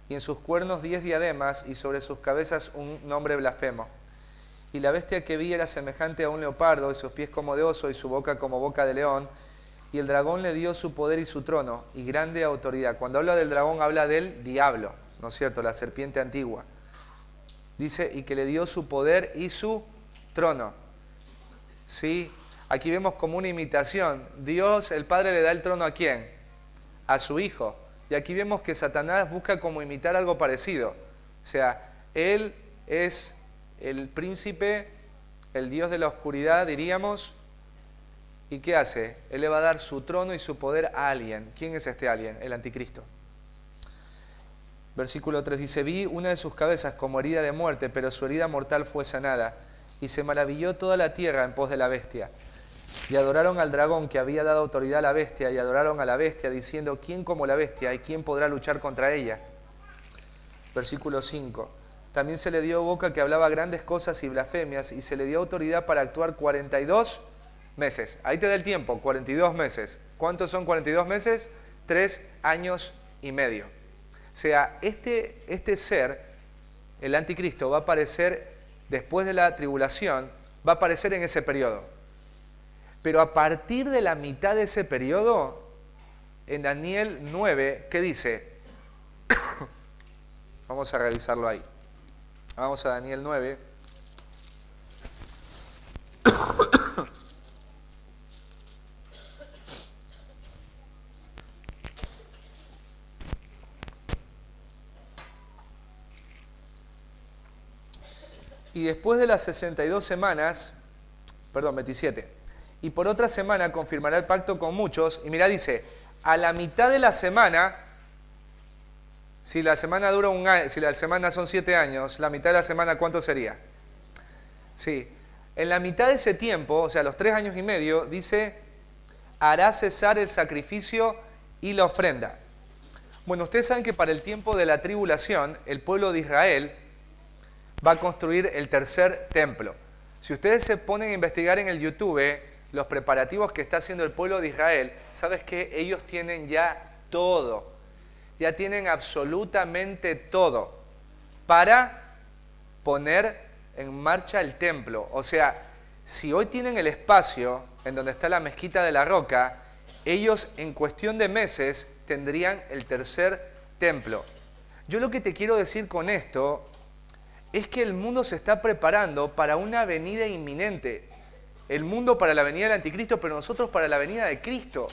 Y en sus cuernos 10 diademas y sobre sus cabezas un nombre blasfemo. Y la bestia que vi era semejante a un leopardo, y sus pies como de oso, y su boca como boca de león. Y el dragón le dio su poder y su trono, y grande autoridad. Cuando habla del dragón, habla del diablo, ¿no es cierto? La serpiente antigua. Dice, y que le dio su poder y su trono. ¿Sí? Aquí vemos como una imitación. Dios, el Padre, le da el trono ¿a quién? A su Hijo. Y aquí vemos que Satanás busca como imitar algo parecido. O sea, él es el príncipe, el Dios de la oscuridad, diríamos. ¿Y qué hace? Él le va a dar su trono y su poder a alguien. ¿Quién es este alguien? El anticristo. Versículo 3 dice, vi una de sus cabezas como herida de muerte, pero su herida mortal fue sanada. Y se maravilló toda la tierra en pos de la bestia. Y adoraron al dragón que había dado autoridad a la bestia, y adoraron a la bestia, diciendo, ¿quién como la bestia? ¿Y quién podrá luchar contra ella? Versículo 5. También se le dio boca que hablaba grandes cosas y blasfemias, y se le dio autoridad para actuar 42 meses. Ahí te da el tiempo, 42 meses. ¿Cuántos son 42 meses? 3 años y medio. O sea, este ser, el anticristo, va a aparecer después de la tribulación, va a aparecer en ese periodo. Pero a partir de la mitad de ese periodo, en Daniel 9, ¿qué dice? Vamos a revisarlo ahí. Vamos a Daniel 9. Y después de las 62 semanas, 27, y por otra semana confirmará el pacto con muchos. Y mirá, dice, a la mitad de la semana, si la semana dura un año, si la semana son 7 años, la mitad de la semana, ¿cuánto sería? Sí, en la mitad de ese tiempo, o sea, los 3 años y medio, dice, hará cesar el sacrificio y la ofrenda. Bueno, ustedes saben que para el tiempo de la tribulación, el pueblo de Israel va a construir el tercer templo. Si ustedes se ponen a investigar en el YouTube los preparativos que está haciendo el pueblo de Israel, sabes que ellos tienen ya todo, ya tienen absolutamente todo para poner en marcha el templo. O sea, si hoy tienen el espacio en donde está la mezquita de la Roca, ellos en cuestión de meses tendrían el tercer templo. Yo lo que te quiero decir con esto es que el mundo se está preparando para una venida inminente. El mundo para la venida del anticristo, pero nosotros para la venida de Cristo.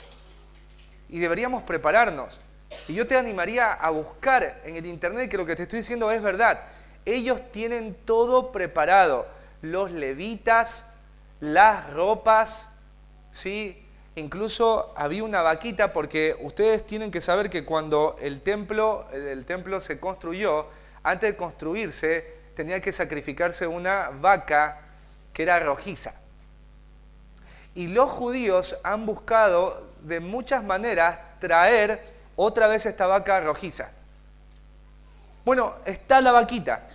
Y deberíamos prepararnos. Y yo te animaría a buscar en el internet que lo que te estoy diciendo es verdad. Ellos tienen todo preparado. Los levitas, las ropas, ¿sí? Incluso había una vaquita, porque ustedes tienen que saber que cuando el templo se construyó, antes de construirse, tenía que sacrificarse una vaca que era rojiza. Y los judíos han buscado de muchas maneras traer otra vez esta vaca rojiza. Bueno, está la vaquita.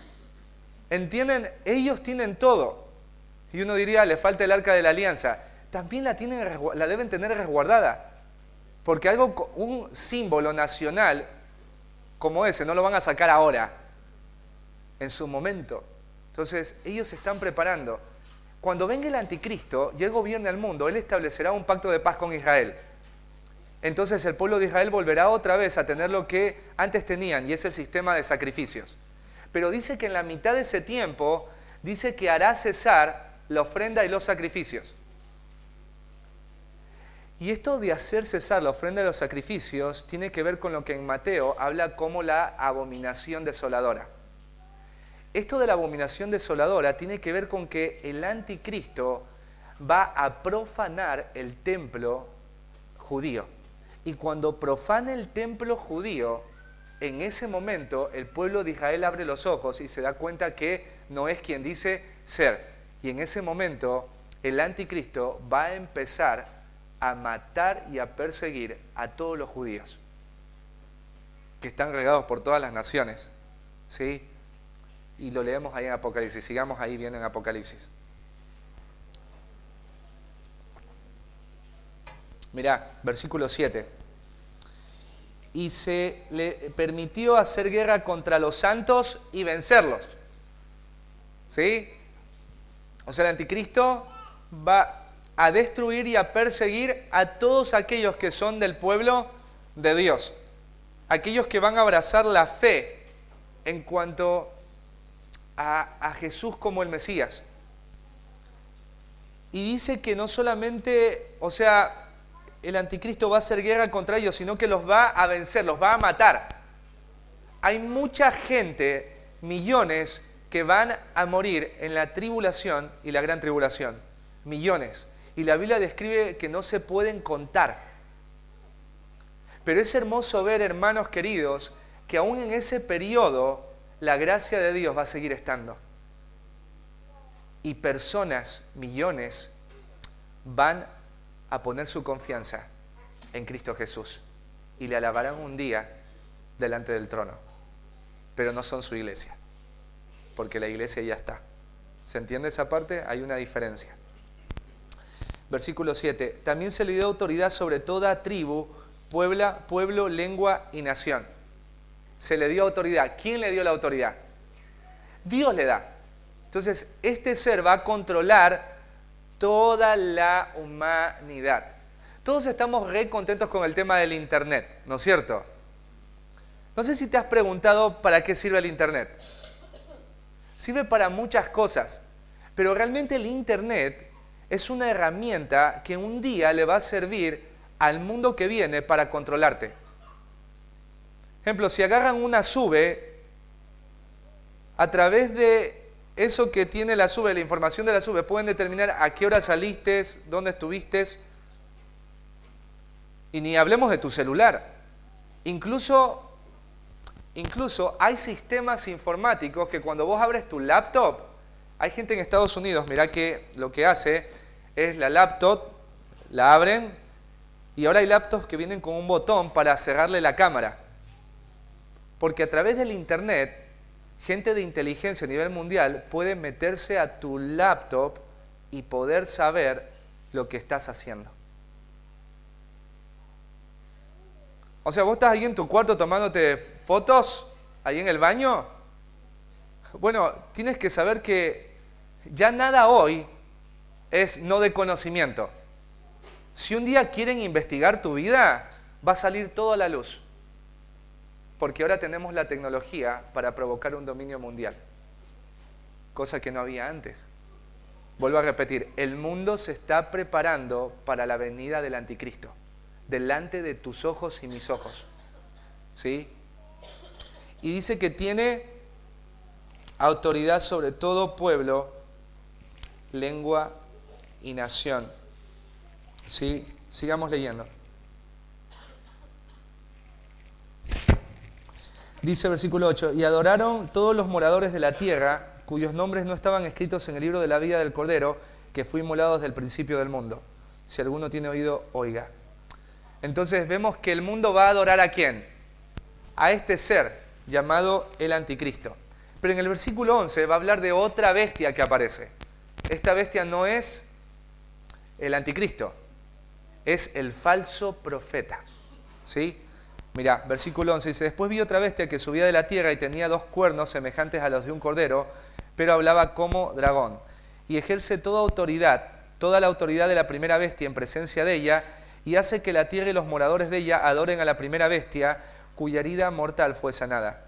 ¿Entienden? Ellos tienen todo. Y uno diría, le falta el arca de la alianza. También la deben tener resguardada. Porque un símbolo nacional como ese no lo van a sacar ahora, en su momento. Entonces, ellos se están preparando. Cuando venga el anticristo y él gobierne el mundo, él establecerá un pacto de paz con Israel. Entonces el pueblo de Israel volverá otra vez a tener lo que antes tenían, y es el sistema de sacrificios. Pero dice que en la mitad de ese tiempo, dice que hará cesar la ofrenda y los sacrificios. Y esto de hacer cesar la ofrenda y los sacrificios tiene que ver con lo que en Mateo habla como la abominación desoladora. Esto de la abominación desoladora tiene que ver con que el anticristo va a profanar el templo judío. Y cuando profane el templo judío, en ese momento el pueblo de Israel abre los ojos y se da cuenta que no es quien dice ser. Y en ese momento el anticristo va a empezar a matar y a perseguir a todos los judíos que están regados por todas las naciones, ¿sí? Y lo leemos ahí en Apocalipsis. Sigamos ahí viendo en Apocalipsis. Mirá, versículo 7. Y se le permitió hacer guerra contra los santos y vencerlos. ¿Sí? O sea, el anticristo va a destruir y a perseguir a todos aquellos que son del pueblo de Dios. Aquellos que van a abrazar la fe en cuanto a Jesús como el Mesías. Y dice que no solamente, o sea, el anticristo va a hacer guerra contra ellos, sino que los va a vencer, los va a matar. Hay mucha gente, millones, que van a morir en la tribulación y la gran tribulación. Millones. Y la Biblia describe que no se pueden contar. Pero es hermoso ver, hermanos queridos, que aún en ese periodo la gracia de Dios va a seguir estando. Y personas, millones, van a poner su confianza en Cristo Jesús y le alabarán un día delante del trono. Pero no son su iglesia, porque la iglesia ya está. ¿Se entiende esa parte? Hay una diferencia. Versículo 7. También se le dio autoridad sobre toda tribu, pueblo, lengua y nación. Se le dio autoridad. ¿Quién le dio la autoridad? Dios le da. Entonces, este ser va a controlar toda la humanidad. Todos estamos re contentos con el tema del internet, ¿no es cierto? No sé si te has preguntado para qué sirve el internet. Sirve para muchas cosas, pero realmente el internet es una herramienta que un día le va a servir al mundo que viene para controlarte. Ejemplo, si agarran una SUBE, a través de eso que tiene la SUBE, la información de la SUBE, pueden determinar a qué hora saliste, dónde estuviste, y ni hablemos de tu celular. Incluso hay sistemas informáticos que cuando vos abres tu laptop, hay gente en Estados Unidos, mirá que lo que hace es la laptop, la abren, y ahora hay laptops que vienen con un botón para cerrarle la cámara. Porque a través del internet, gente de inteligencia a nivel mundial puede meterse a tu laptop y poder saber lo que estás haciendo. O sea, vos estás ahí en tu cuarto tomándote fotos, ahí en el baño. Bueno, tienes que saber que Ya nada hoy es no de conocimiento. Si un día quieren investigar tu vida, va a salir todo a la luz. Porque ahora tenemos la tecnología para provocar un dominio mundial. Cosa que no había antes. Vuelvo a repetir, el mundo se está preparando para la venida del anticristo. Delante de tus ojos y mis ojos. ¿Sí? Y dice que tiene autoridad sobre todo pueblo, lengua y nación. ¿Sí? Sigamos leyendo. Dice versículo 8, y adoraron todos los moradores de la tierra, cuyos nombres no estaban escritos en el libro de la vida del Cordero, que fue inmolado desde el principio del mundo. Si alguno tiene oído, oiga. Entonces vemos que el mundo va a adorar ¿a quién? A este ser llamado el anticristo. Pero en el versículo 11 va a hablar de otra bestia que aparece. Esta bestia no es el anticristo, es el falso profeta. ¿Sí? Mirá, versículo 11 dice, después vi otra bestia que subía de la tierra y tenía 2 cuernos semejantes a los de un cordero, pero hablaba como dragón. Y ejerce toda autoridad, toda la autoridad de la primera bestia en presencia de ella, y hace que la tierra y los moradores de ella adoren a la primera bestia, cuya herida mortal fue sanada.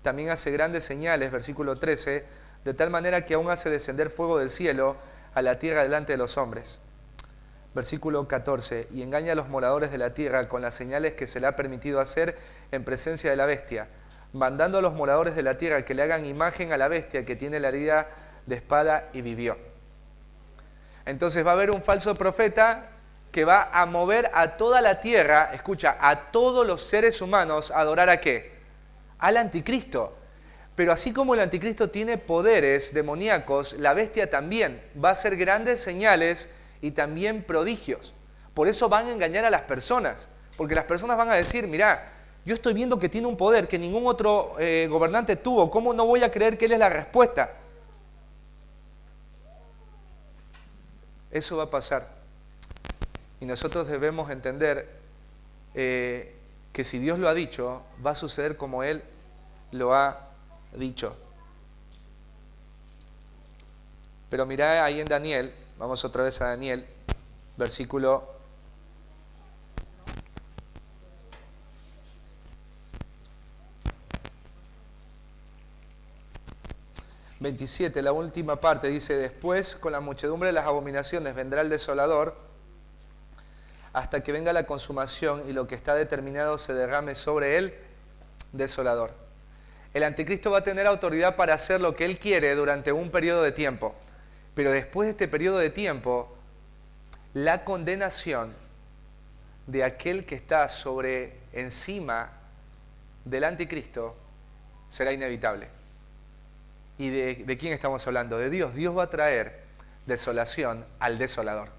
También hace grandes señales, versículo 13, de tal manera que aún hace descender fuego del cielo a la tierra delante de los hombres. Versículo 14, y engaña a los moradores de la tierra con las señales que se le ha permitido hacer en presencia de la bestia, mandando a los moradores de la tierra que le hagan imagen a la bestia que tiene la herida de espada y vivió. Entonces va a haber un falso profeta que va a mover a toda la tierra, escucha, a todos los seres humanos a adorar ¿a qué? Al anticristo. Pero así como el anticristo tiene poderes demoníacos, la bestia también va a hacer grandes señales y también prodigios. Por eso van a engañar a las personas, porque las personas van a decir, mirá, yo estoy viendo que tiene un poder que ningún otro gobernante tuvo, ¿cómo no voy a creer que él es la respuesta? Eso va a pasar. Y nosotros debemos entender que si Dios lo ha dicho, va a suceder como Él lo ha dicho. Pero mirá ahí en Daniel, vamos otra vez a Daniel, versículo 27, la última parte, dice, después con la muchedumbre de las abominaciones vendrá el desolador, hasta que venga la consumación y lo que está determinado se derrame sobre él, desolador. El anticristo va a tener autoridad para hacer lo que él quiere durante un periodo de tiempo. Pero después de este periodo de tiempo, la condenación de aquel que está encima del anticristo será inevitable. ¿Y de quién estamos hablando? De Dios. Dios va a traer desolación al desolador.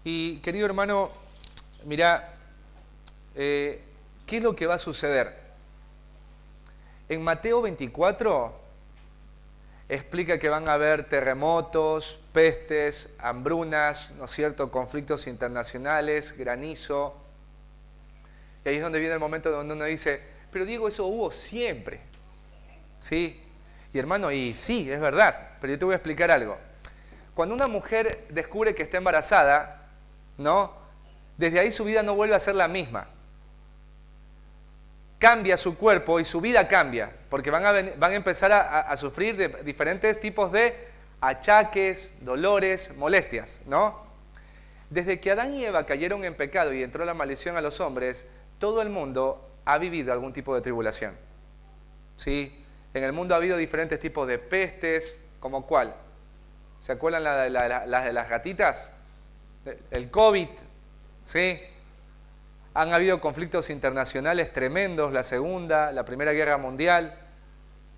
Y querido hermano, mira, ¿qué es lo que va a suceder? En Mateo 24 explica que van a haber terremotos, pestes, hambrunas, ¿no es cierto?, conflictos internacionales, granizo. Y ahí es donde viene el momento donde uno dice, pero Diego, eso hubo siempre. ¿Sí? Y hermano, y sí, es verdad, pero yo te voy a explicar algo. Cuando una mujer descubre que está embarazada, ¿no?, desde ahí su vida no vuelve a ser la misma. Cambia su cuerpo y su vida cambia, porque van a empezar a sufrir de diferentes tipos de achaques, dolores, molestias, ¿no? Desde que Adán y Eva cayeron en pecado y entró la maldición a los hombres, todo el mundo ha vivido algún tipo de tribulación. ¿Sí? En el mundo ha habido diferentes tipos de pestes, ¿como cuál? ¿Se acuerdan las de las gatitas? El COVID, ¿sí? Han habido conflictos internacionales tremendos, la Segunda, la Primera Guerra Mundial,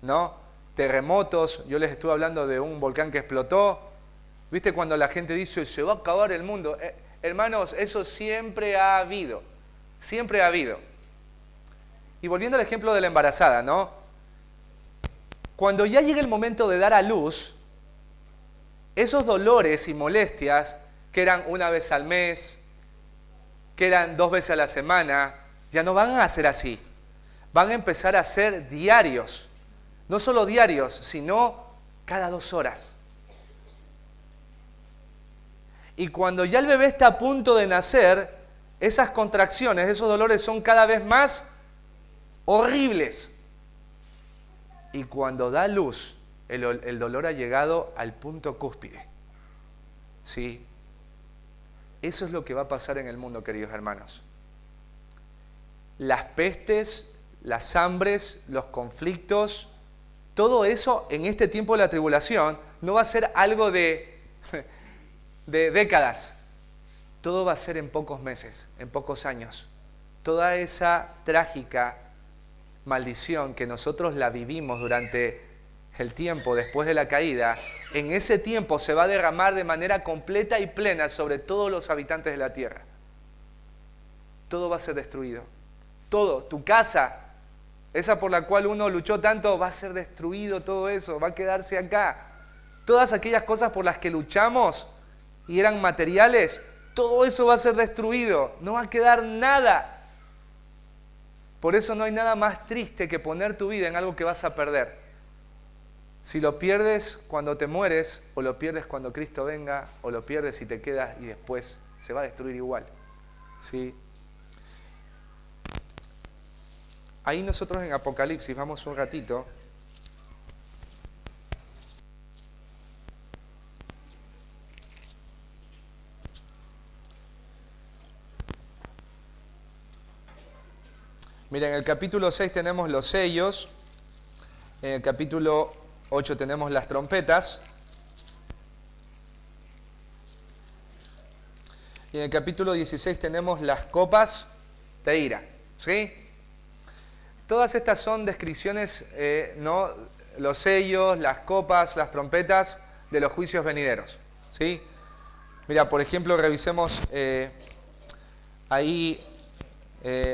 ¿no? Terremotos, yo les estuve hablando de un volcán que explotó. ¿Viste cuando la gente dice, se va a acabar el mundo? Hermanos, eso siempre ha habido, siempre ha habido. Y volviendo al ejemplo de la embarazada, ¿no? Cuando ya llega el momento de dar a luz, esos dolores y molestias que eran una vez al mes, que eran 2 veces a la semana, ya no van a ser así. Van a empezar a ser diarios. No solo diarios, sino cada 2 horas. Y cuando ya el bebé está a punto de nacer, esas contracciones, esos dolores son cada vez más horribles. Y cuando da luz, el dolor ha llegado al punto cúspide. ¿Sí? Eso es lo que va a pasar en el mundo, queridos hermanos. Las pestes, las hambres, los conflictos, todo eso en este tiempo de la tribulación no va a ser algo de décadas. Todo va a ser en pocos meses, en pocos años. Toda esa trágica maldición que nosotros la vivimos durante el tiempo después de la caída, en ese tiempo se va a derramar de manera completa y plena sobre todos los habitantes de la tierra. Todo va a ser destruido. Todo, tu casa, esa por la cual uno luchó tanto, va a ser destruido todo eso, va a quedarse acá. Todas aquellas cosas por las que luchamos y eran materiales, todo eso va a ser destruido, no va a quedar nada. Por eso no hay nada más triste que poner tu vida en algo que vas a perder. Si lo pierdes cuando te mueres, o lo pierdes cuando Cristo venga, o lo pierdes y te quedas y después se va a destruir igual. ¿Sí? Ahí nosotros en Apocalipsis, vamos un ratito. Mira, en el capítulo 6 tenemos los sellos, en el capítulo 8 tenemos las trompetas, y en el capítulo 16 tenemos las copas de ira, ¿sí? Todas estas son descripciones, ¿no? Los sellos, las copas, las trompetas de los juicios venideros, ¿sí? Mira, por ejemplo, revisemos ahí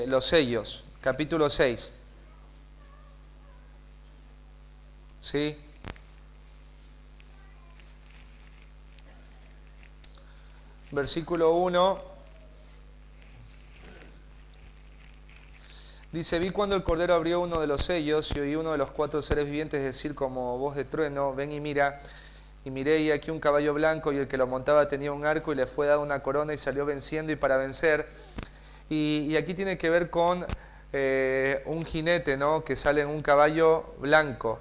los sellos. Capítulo 6. ¿Sí? Versículo 1. Dice, vi cuando el Cordero abrió uno de los sellos y oí uno de los 4 seres vivientes decir como voz de trueno, ven y mira. Y miré y aquí un caballo blanco y el que lo montaba tenía un arco y le fue dada una corona y salió venciendo y para vencer. Y aquí tiene que ver con un jinete, ¿no? Que sale en un caballo blanco.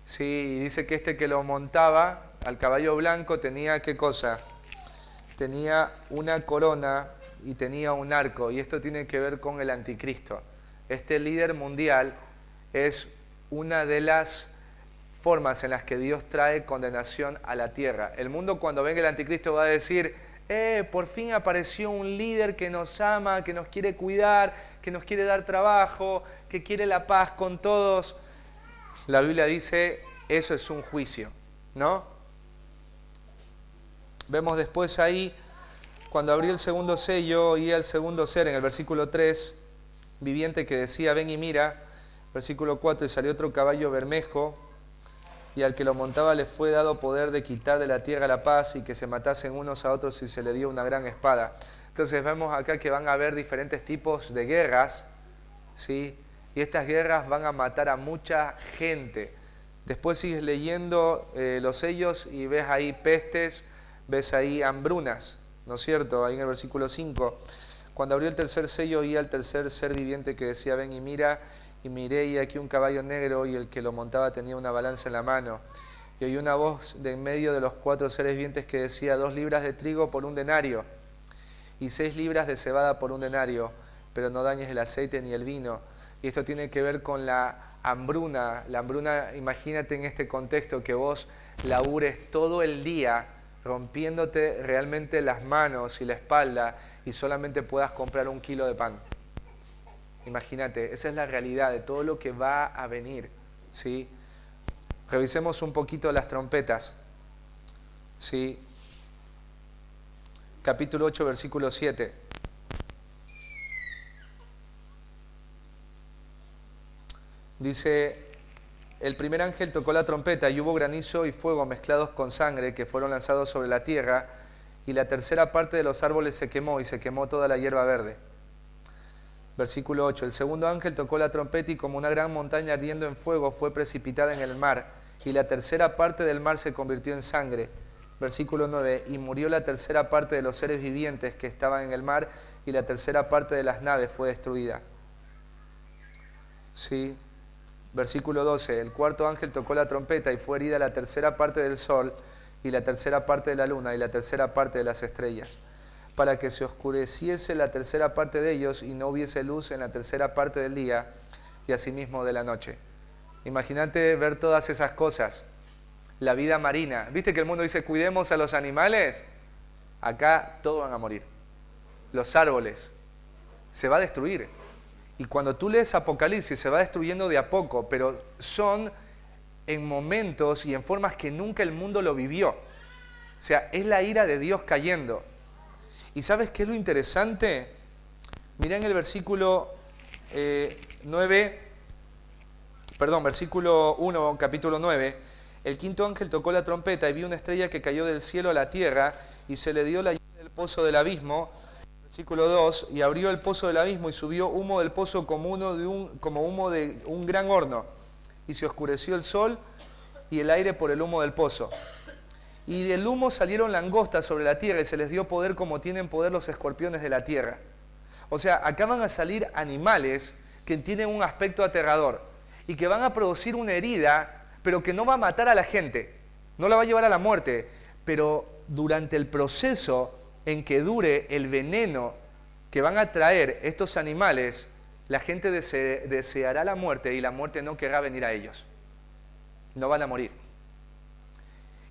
Sí, y dice que este que lo montaba al caballo blanco tenía, ¿qué cosa? Tenía una corona y tenía un arco. Y esto tiene que ver con el anticristo. Este líder mundial es una de las formas en las que Dios trae condenación a la tierra. El mundo cuando venga el anticristo va a decir, por fin apareció un líder que nos ama, que nos quiere cuidar, que nos quiere dar trabajo, que quiere la paz con todos. La Biblia dice, eso es un juicio, ¿no? Vemos después ahí, cuando abrió el segundo sello, oía el segundo ser, en el versículo 3, viviente que decía, ven y mira. Versículo 4, y salió otro caballo bermejo, y al que lo montaba le fue dado poder de quitar de la tierra la paz y que se matasen unos a otros y se le dio una gran espada. Entonces vemos acá que van a haber diferentes tipos de guerras, ¿sí? Y estas guerras van a matar a mucha gente. Después sigues leyendo los sellos y ves ahí pestes, ves ahí hambrunas, ¿no es cierto? Ahí en el versículo 5. Cuando abrió el tercer sello oía al tercer ser viviente que decía, ven y mira. Y miré y aquí un caballo negro y el que lo montaba tenía una balanza en la mano. Y oí una voz de en medio de los 4 seres vivientes que decía, 2 libras de trigo por un denario y 6 libras de cebada por un denario, pero no dañes el aceite ni el vino. Y esto tiene que ver con la hambruna. La hambruna, imagínate en este contexto que vos labures todo el día rompiéndote realmente las manos y la espalda y solamente puedas comprar 1 kilo de pan. Imagínate, esa es la realidad de todo lo que va a venir, ¿sí? Revisemos un poquito las trompetas, ¿sí? Capítulo 8, versículo 7. Dice, el primer ángel tocó la trompeta y hubo granizo y fuego mezclados con sangre que fueron lanzados sobre la tierra y la tercera parte de los árboles se quemó y se quemó toda la hierba verde. Versículo 8. El segundo ángel tocó la trompeta y como una gran montaña ardiendo en fuego fue precipitada en el mar y la tercera parte del mar se convirtió en sangre. Versículo 9, y murió la tercera parte de los seres vivientes que estaban en el mar, y la tercera parte de las naves fue destruida. Sí. Versículo 12, el cuarto ángel tocó la trompeta y fue herida la tercera parte del sol, y la tercera parte de la luna, y la tercera parte de las estrellas, para que se oscureciese la tercera parte de ellos, y no hubiese luz en la tercera parte del día, y asimismo de la noche. Imagínate ver todas esas cosas. La vida marina. ¿Viste que el mundo dice cuidemos a los animales? Acá todos van a morir. Los árboles. Se va a destruir. Y cuando tú lees Apocalipsis se va destruyendo de a poco, pero son en momentos y en formas que nunca el mundo lo vivió. O sea, es la ira de Dios cayendo. ¿Y sabes qué es lo interesante? Mirá en el versículo 1, capítulo 9. El quinto ángel tocó la trompeta y vi una estrella que cayó del cielo a la tierra y se le dio la llave del pozo del abismo. Versículo 2, y abrió el pozo del abismo y subió humo del pozo como humo de un gran horno. Y se oscureció el sol y el aire por el humo del pozo. Y del humo salieron langostas sobre la tierra y se les dio poder como tienen poder los escorpiones de la tierra. O sea, acá van a salir animales que tienen un aspecto aterrador y que van a producir una herida, pero que no va a matar a la gente, no la va a llevar a la muerte, pero durante el proceso en que dure el veneno que van a traer estos animales, la gente deseará la muerte y la muerte no querrá venir a ellos. No van a morir.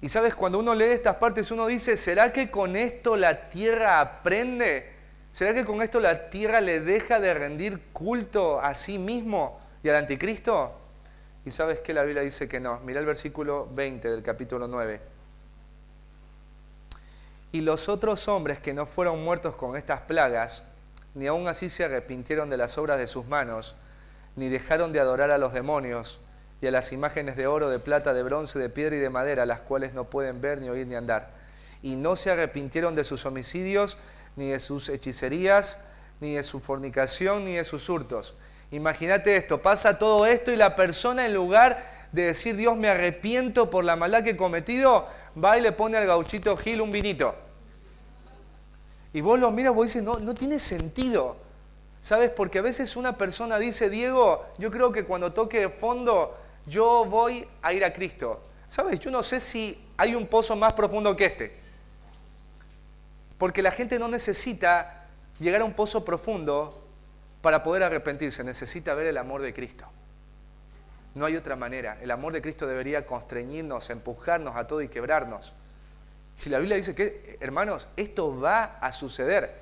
Y sabes, cuando uno lee estas partes, uno dice, ¿será que con esto la tierra aprende? ¿Será que con esto la tierra le deja de rendir culto a sí mismo y al anticristo? Y sabes que la Biblia dice que no. Mira el versículo 20 del capítulo 9. Y los otros hombres que no fueron muertos con estas plagas, ni aun así se arrepintieron de las obras de sus manos, ni dejaron de adorar a los demonios y a las imágenes de oro, de plata, de bronce, de piedra y de madera, las cuales no pueden ver, ni oír, ni andar. Y no se arrepintieron de sus homicidios, ni de sus hechicerías, ni de su fornicación, ni de sus hurtos. Imagínate esto, pasa todo esto y la persona, en lugar de decir Dios me arrepiento por la maldad que he cometido, va y le pone al gauchito Gil un vinito. Y vos lo miras, vos dices, no tiene sentido. ¿Sabes? Porque a veces una persona dice, Diego, yo creo que cuando toque fondo, yo voy a ir a Cristo. ¿Sabes? Yo no sé si hay un pozo más profundo que este. Porque la gente no necesita llegar a un pozo profundo para poder arrepentirse, necesita ver el amor de Cristo. No hay otra manera. El amor de Cristo debería constreñirnos, empujarnos a todo y quebrarnos. Y la Biblia dice que, hermanos, esto va a suceder.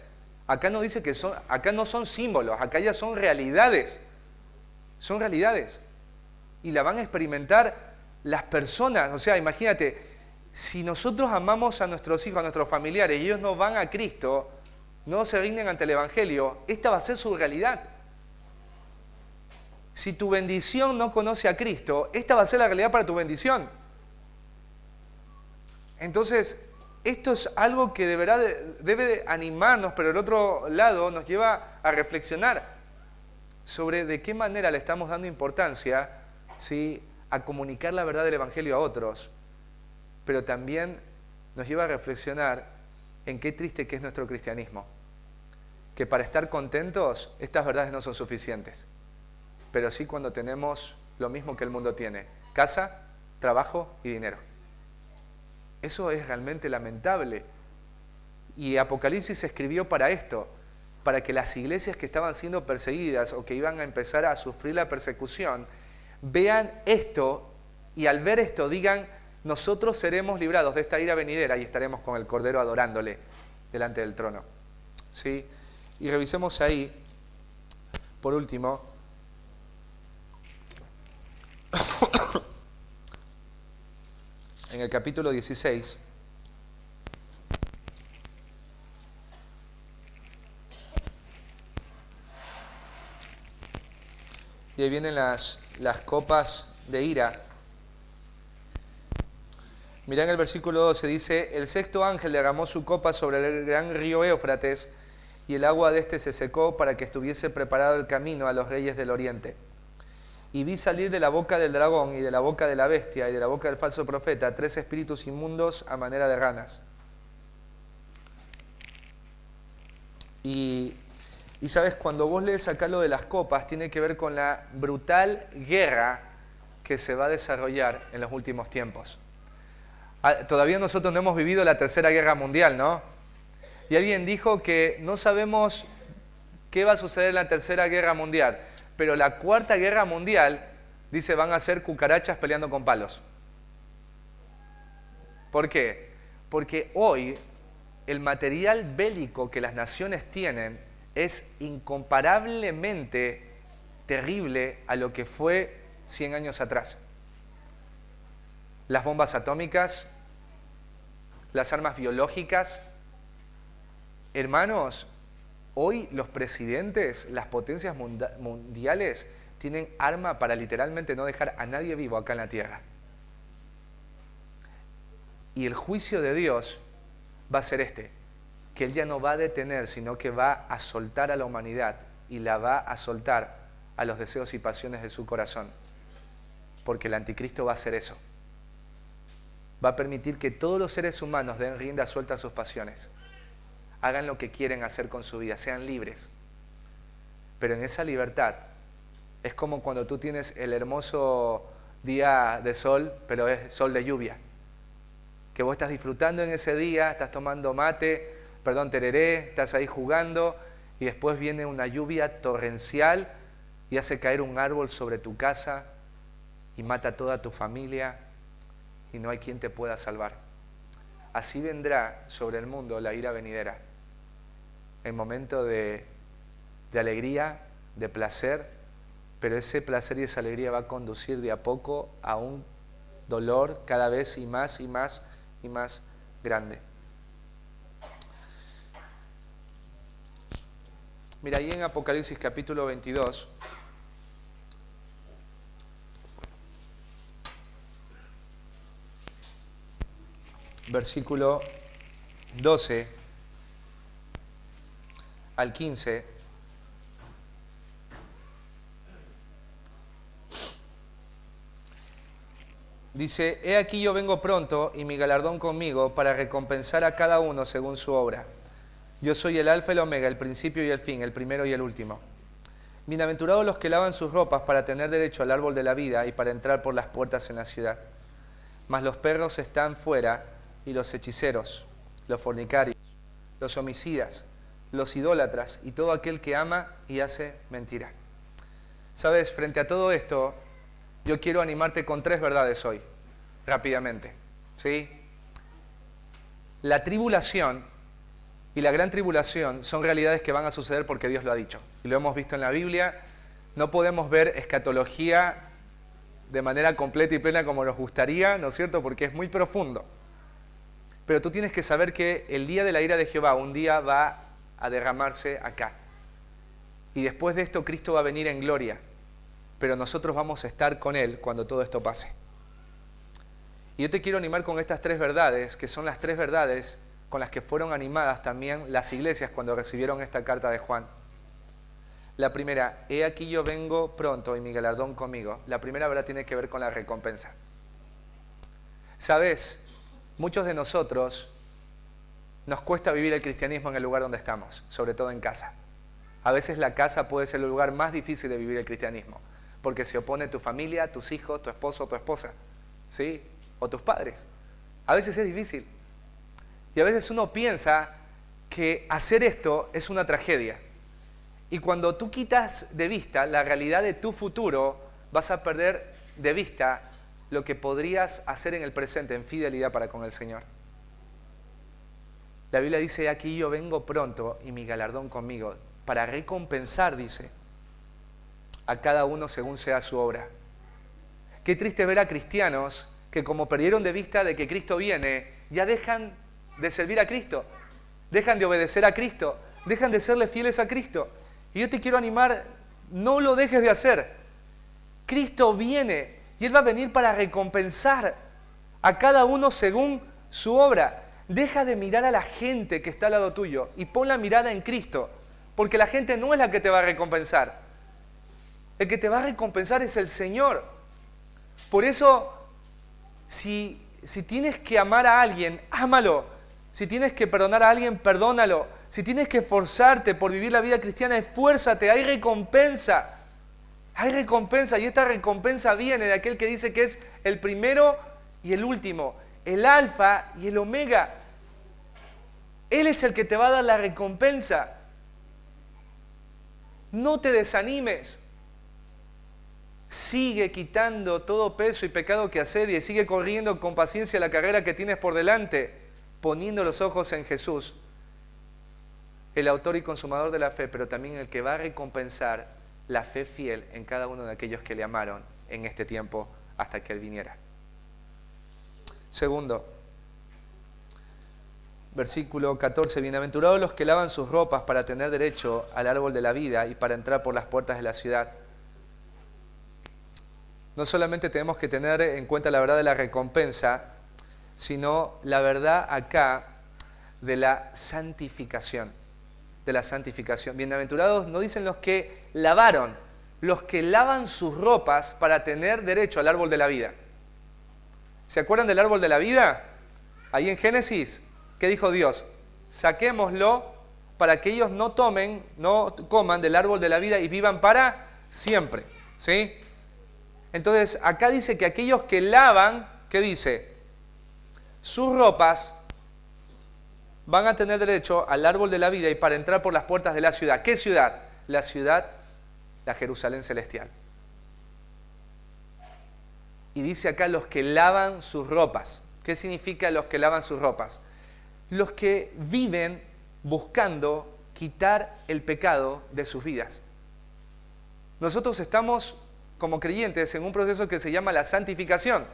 Acá no dice que acá no son símbolos, acá ya son realidades. Son realidades. Y la van a experimentar las personas. O sea, imagínate, si nosotros amamos a nuestros hijos, a nuestros familiares, y ellos no van a Cristo, no se rinden ante el Evangelio, esta va a ser su realidad. Si tu bendición no conoce a Cristo, esta va a ser la realidad para tu bendición. Entonces, esto es algo que debe de animarnos, pero el otro lado nos lleva a reflexionar sobre de qué manera le estamos dando importancia, ¿sí?, a comunicar la verdad del Evangelio a otros, pero también nos lleva a reflexionar en qué triste que es nuestro cristianismo, que para estar contentos estas verdades no son suficientes, pero sí cuando tenemos lo mismo que el mundo tiene, casa, trabajo y dinero. Eso es realmente lamentable. Y Apocalipsis se escribió para esto, para que las iglesias que estaban siendo perseguidas o que iban a empezar a sufrir la persecución, vean esto y al ver esto digan, nosotros seremos librados de esta ira venidera y estaremos con el Cordero adorándole delante del trono. ¿Sí? Y revisemos ahí, por último, en el capítulo 16, y ahí vienen las copas de ira. Mirá en el versículo 12, dice, el sexto ángel derramó su copa sobre el gran río Éufrates, y el agua de este se secó para que estuviese preparado el camino a los reyes del oriente. Y vi salir de la boca del dragón y de la boca de la bestia y de la boca del falso profeta 3 espíritus inmundos a manera de ranas. Y sabes, cuando vos lees acá lo de las copas, tiene que ver con la brutal guerra que se va a desarrollar en los últimos tiempos. Todavía nosotros no hemos vivido la Tercera Guerra Mundial, ¿no? Y alguien dijo que no sabemos qué va a suceder en la Tercera Guerra Mundial, pero la Cuarta Guerra Mundial, dice, van a ser cucarachas peleando con palos. ¿Por qué? Porque hoy el material bélico que las naciones tienen es incomparablemente terrible a lo que fue 100 años atrás. Las bombas atómicas, las armas biológicas. Hermanos, hoy los presidentes, las potencias mundiales, tienen arma para literalmente no dejar a nadie vivo acá en la tierra. Y el juicio de Dios va a ser que Él ya no va a detener, sino que va a soltar a la humanidad y la va a soltar a los deseos y pasiones de su corazón. Porque el anticristo va a hacer eso. Va a permitir que todos los seres humanos den rienda suelta a sus pasiones. Hagan lo que quieren hacer con su vida, sean libres. Pero en esa libertad es como cuando tú tienes el hermoso día de sol, pero es sol de lluvia. Que vos estás disfrutando en ese día, estás tomando tereré, estás ahí jugando y después viene una lluvia torrencial y hace caer un árbol sobre tu casa y mata a toda tu familia y no hay quien te pueda salvar. Así vendrá sobre el mundo la ira venidera. El momento de alegría, de placer, pero ese placer y esa alegría va a conducir de a poco a un dolor cada vez y más grande. Mira, ahí en Apocalipsis capítulo 22, versículo 12 al 15, dice: He aquí yo vengo pronto y mi galardón conmigo para recompensar a cada uno según su obra. Yo soy el alfa y el omega, el principio y el fin, el primero y el último. Bienaventurados los que lavan sus ropas para tener derecho al árbol de la vida y para entrar por las puertas en la ciudad. Mas los perros están fuera, y los hechiceros, los fornicarios, los homicidas, los idólatras y todo aquel que ama y hace mentira. Sabes, frente a todo esto, yo quiero animarte con 3 verdades hoy, rápidamente, ¿sí? La tribulación y la gran tribulación son realidades que van a suceder porque Dios lo ha dicho. Y lo hemos visto en la Biblia. No podemos ver escatología de manera completa y plena como nos gustaría, ¿no es cierto? Porque es muy profundo. Pero tú tienes que saber que el día de la ira de Jehová un día va a derramarse acá. Y después de esto Cristo va a venir en gloria. Pero nosotros vamos a estar con Él cuando todo esto pase. Y yo te quiero animar con estas 3 verdades, que son las 3 verdades con las que fueron animadas también las iglesias cuando recibieron esta carta de Juan. La primera: he aquí yo vengo pronto y mi galardón conmigo. La primera verdad tiene que ver con la recompensa. ¿Sabes? Muchos de nosotros nos cuesta vivir el cristianismo en el lugar donde estamos, sobre todo en casa. A veces la casa puede ser el lugar más difícil de vivir el cristianismo, porque se opone tu familia, tus hijos, tu esposo, tu esposa, ¿sí? O tus padres. A veces es difícil. Y a veces uno piensa que hacer esto es una tragedia. Y cuando tú quitas de vista la realidad de tu futuro, vas a perder de vista lo que podrías hacer en el presente en fidelidad para con el Señor. La Biblia dice: aquí yo vengo pronto y mi galardón conmigo, para recompensar, dice, a cada uno según sea su obra. Qué triste ver a cristianos que, como perdieron de vista de que Cristo viene, ya dejan de servir a Cristo, dejan de obedecer a Cristo, dejan de serle fieles a Cristo. Y yo te quiero animar, no lo dejes de hacer. Cristo viene y Él va a venir para recompensar a cada uno según su obra. Deja de mirar a la gente que está al lado tuyo y pon la mirada en Cristo, porque la gente no es la que te va a recompensar. El que te va a recompensar es el Señor. Por eso, si tienes que amar a alguien, ámalo. Si tienes que perdonar a alguien, perdónalo. Si tienes que esforzarte por vivir la vida cristiana, esfuérzate. Hay recompensa. Hay recompensa. Y esta recompensa viene de aquel que dice que es el primero y el último. El alfa y el omega. Él es el que te va a dar la recompensa. No te desanimes. Sigue quitando todo peso y pecado que asedia y sigue corriendo con paciencia la carrera que tienes por delante, poniendo los ojos en Jesús, el autor y consumador de la fe, pero también el que va a recompensar la fe fiel en cada uno de aquellos que le amaron en este tiempo hasta que Él viniera. Segundo, versículo 14, bienaventurados los que lavan sus ropas para tener derecho al árbol de la vida y para entrar por las puertas de la ciudad. No solamente tenemos que tener en cuenta la verdad de la recompensa, sino la verdad acá de la santificación. De la santificación. Bienaventurados no dicen los que lavaron, los que lavan sus ropas para tener derecho al árbol de la vida. ¿Se acuerdan del árbol de la vida? Ahí en Génesis, ¿qué dijo Dios? Saquémoslo para que ellos no coman del árbol de la vida y vivan para siempre. ¿Sí? Entonces, acá dice que aquellos que lavan, ¿qué dice? Sus ropas van a tener derecho al árbol de la vida y para entrar por las puertas de la ciudad. ¿Qué ciudad? La ciudad, la Jerusalén celestial. Y dice acá los que lavan sus ropas. ¿Qué significa los que lavan sus ropas? Los que viven buscando quitar el pecado de sus vidas. Nosotros estamos como creyentes en un proceso que se llama la santificación.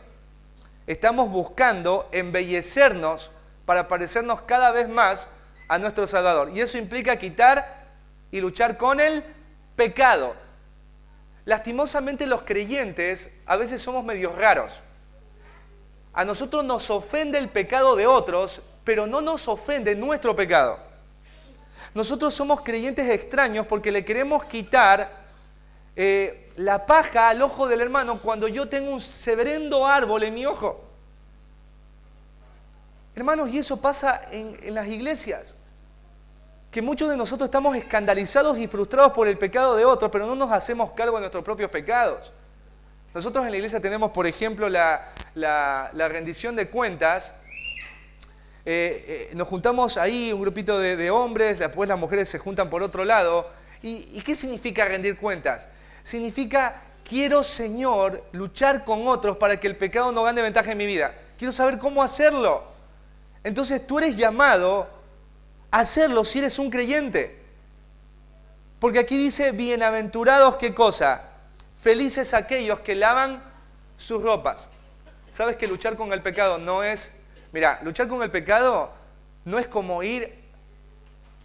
Estamos buscando embellecernos para parecernos cada vez más a nuestro Salvador. Y eso implica quitar y luchar con el pecado. Lastimosamente los creyentes a veces somos medios raros. A nosotros nos ofende el pecado de otros, pero no nos ofende nuestro pecado. Nosotros somos creyentes extraños porque le queremos quitar la paja al ojo del hermano cuando yo tengo un severendo árbol en mi ojo. Hermanos, y eso pasa en las iglesias. Que muchos de nosotros estamos escandalizados y frustrados por el pecado de otros, pero no nos hacemos cargo de nuestros propios pecados. Nosotros en la iglesia tenemos, por ejemplo, la rendición de cuentas. Nos juntamos ahí, un grupito de hombres, después las mujeres se juntan por otro lado. ¿Y qué significa rendir cuentas? Significa, quiero, Señor, luchar con otros para que el pecado no gane ventaja en mi vida. Quiero saber cómo hacerlo. Entonces tú eres llamado a hacerlo si eres un creyente. Porque aquí dice, bienaventurados, ¿qué cosa? Felices aquellos que lavan sus ropas. ¿Sabes que luchar con el pecado no es... Mira, luchar con el pecado no es como ir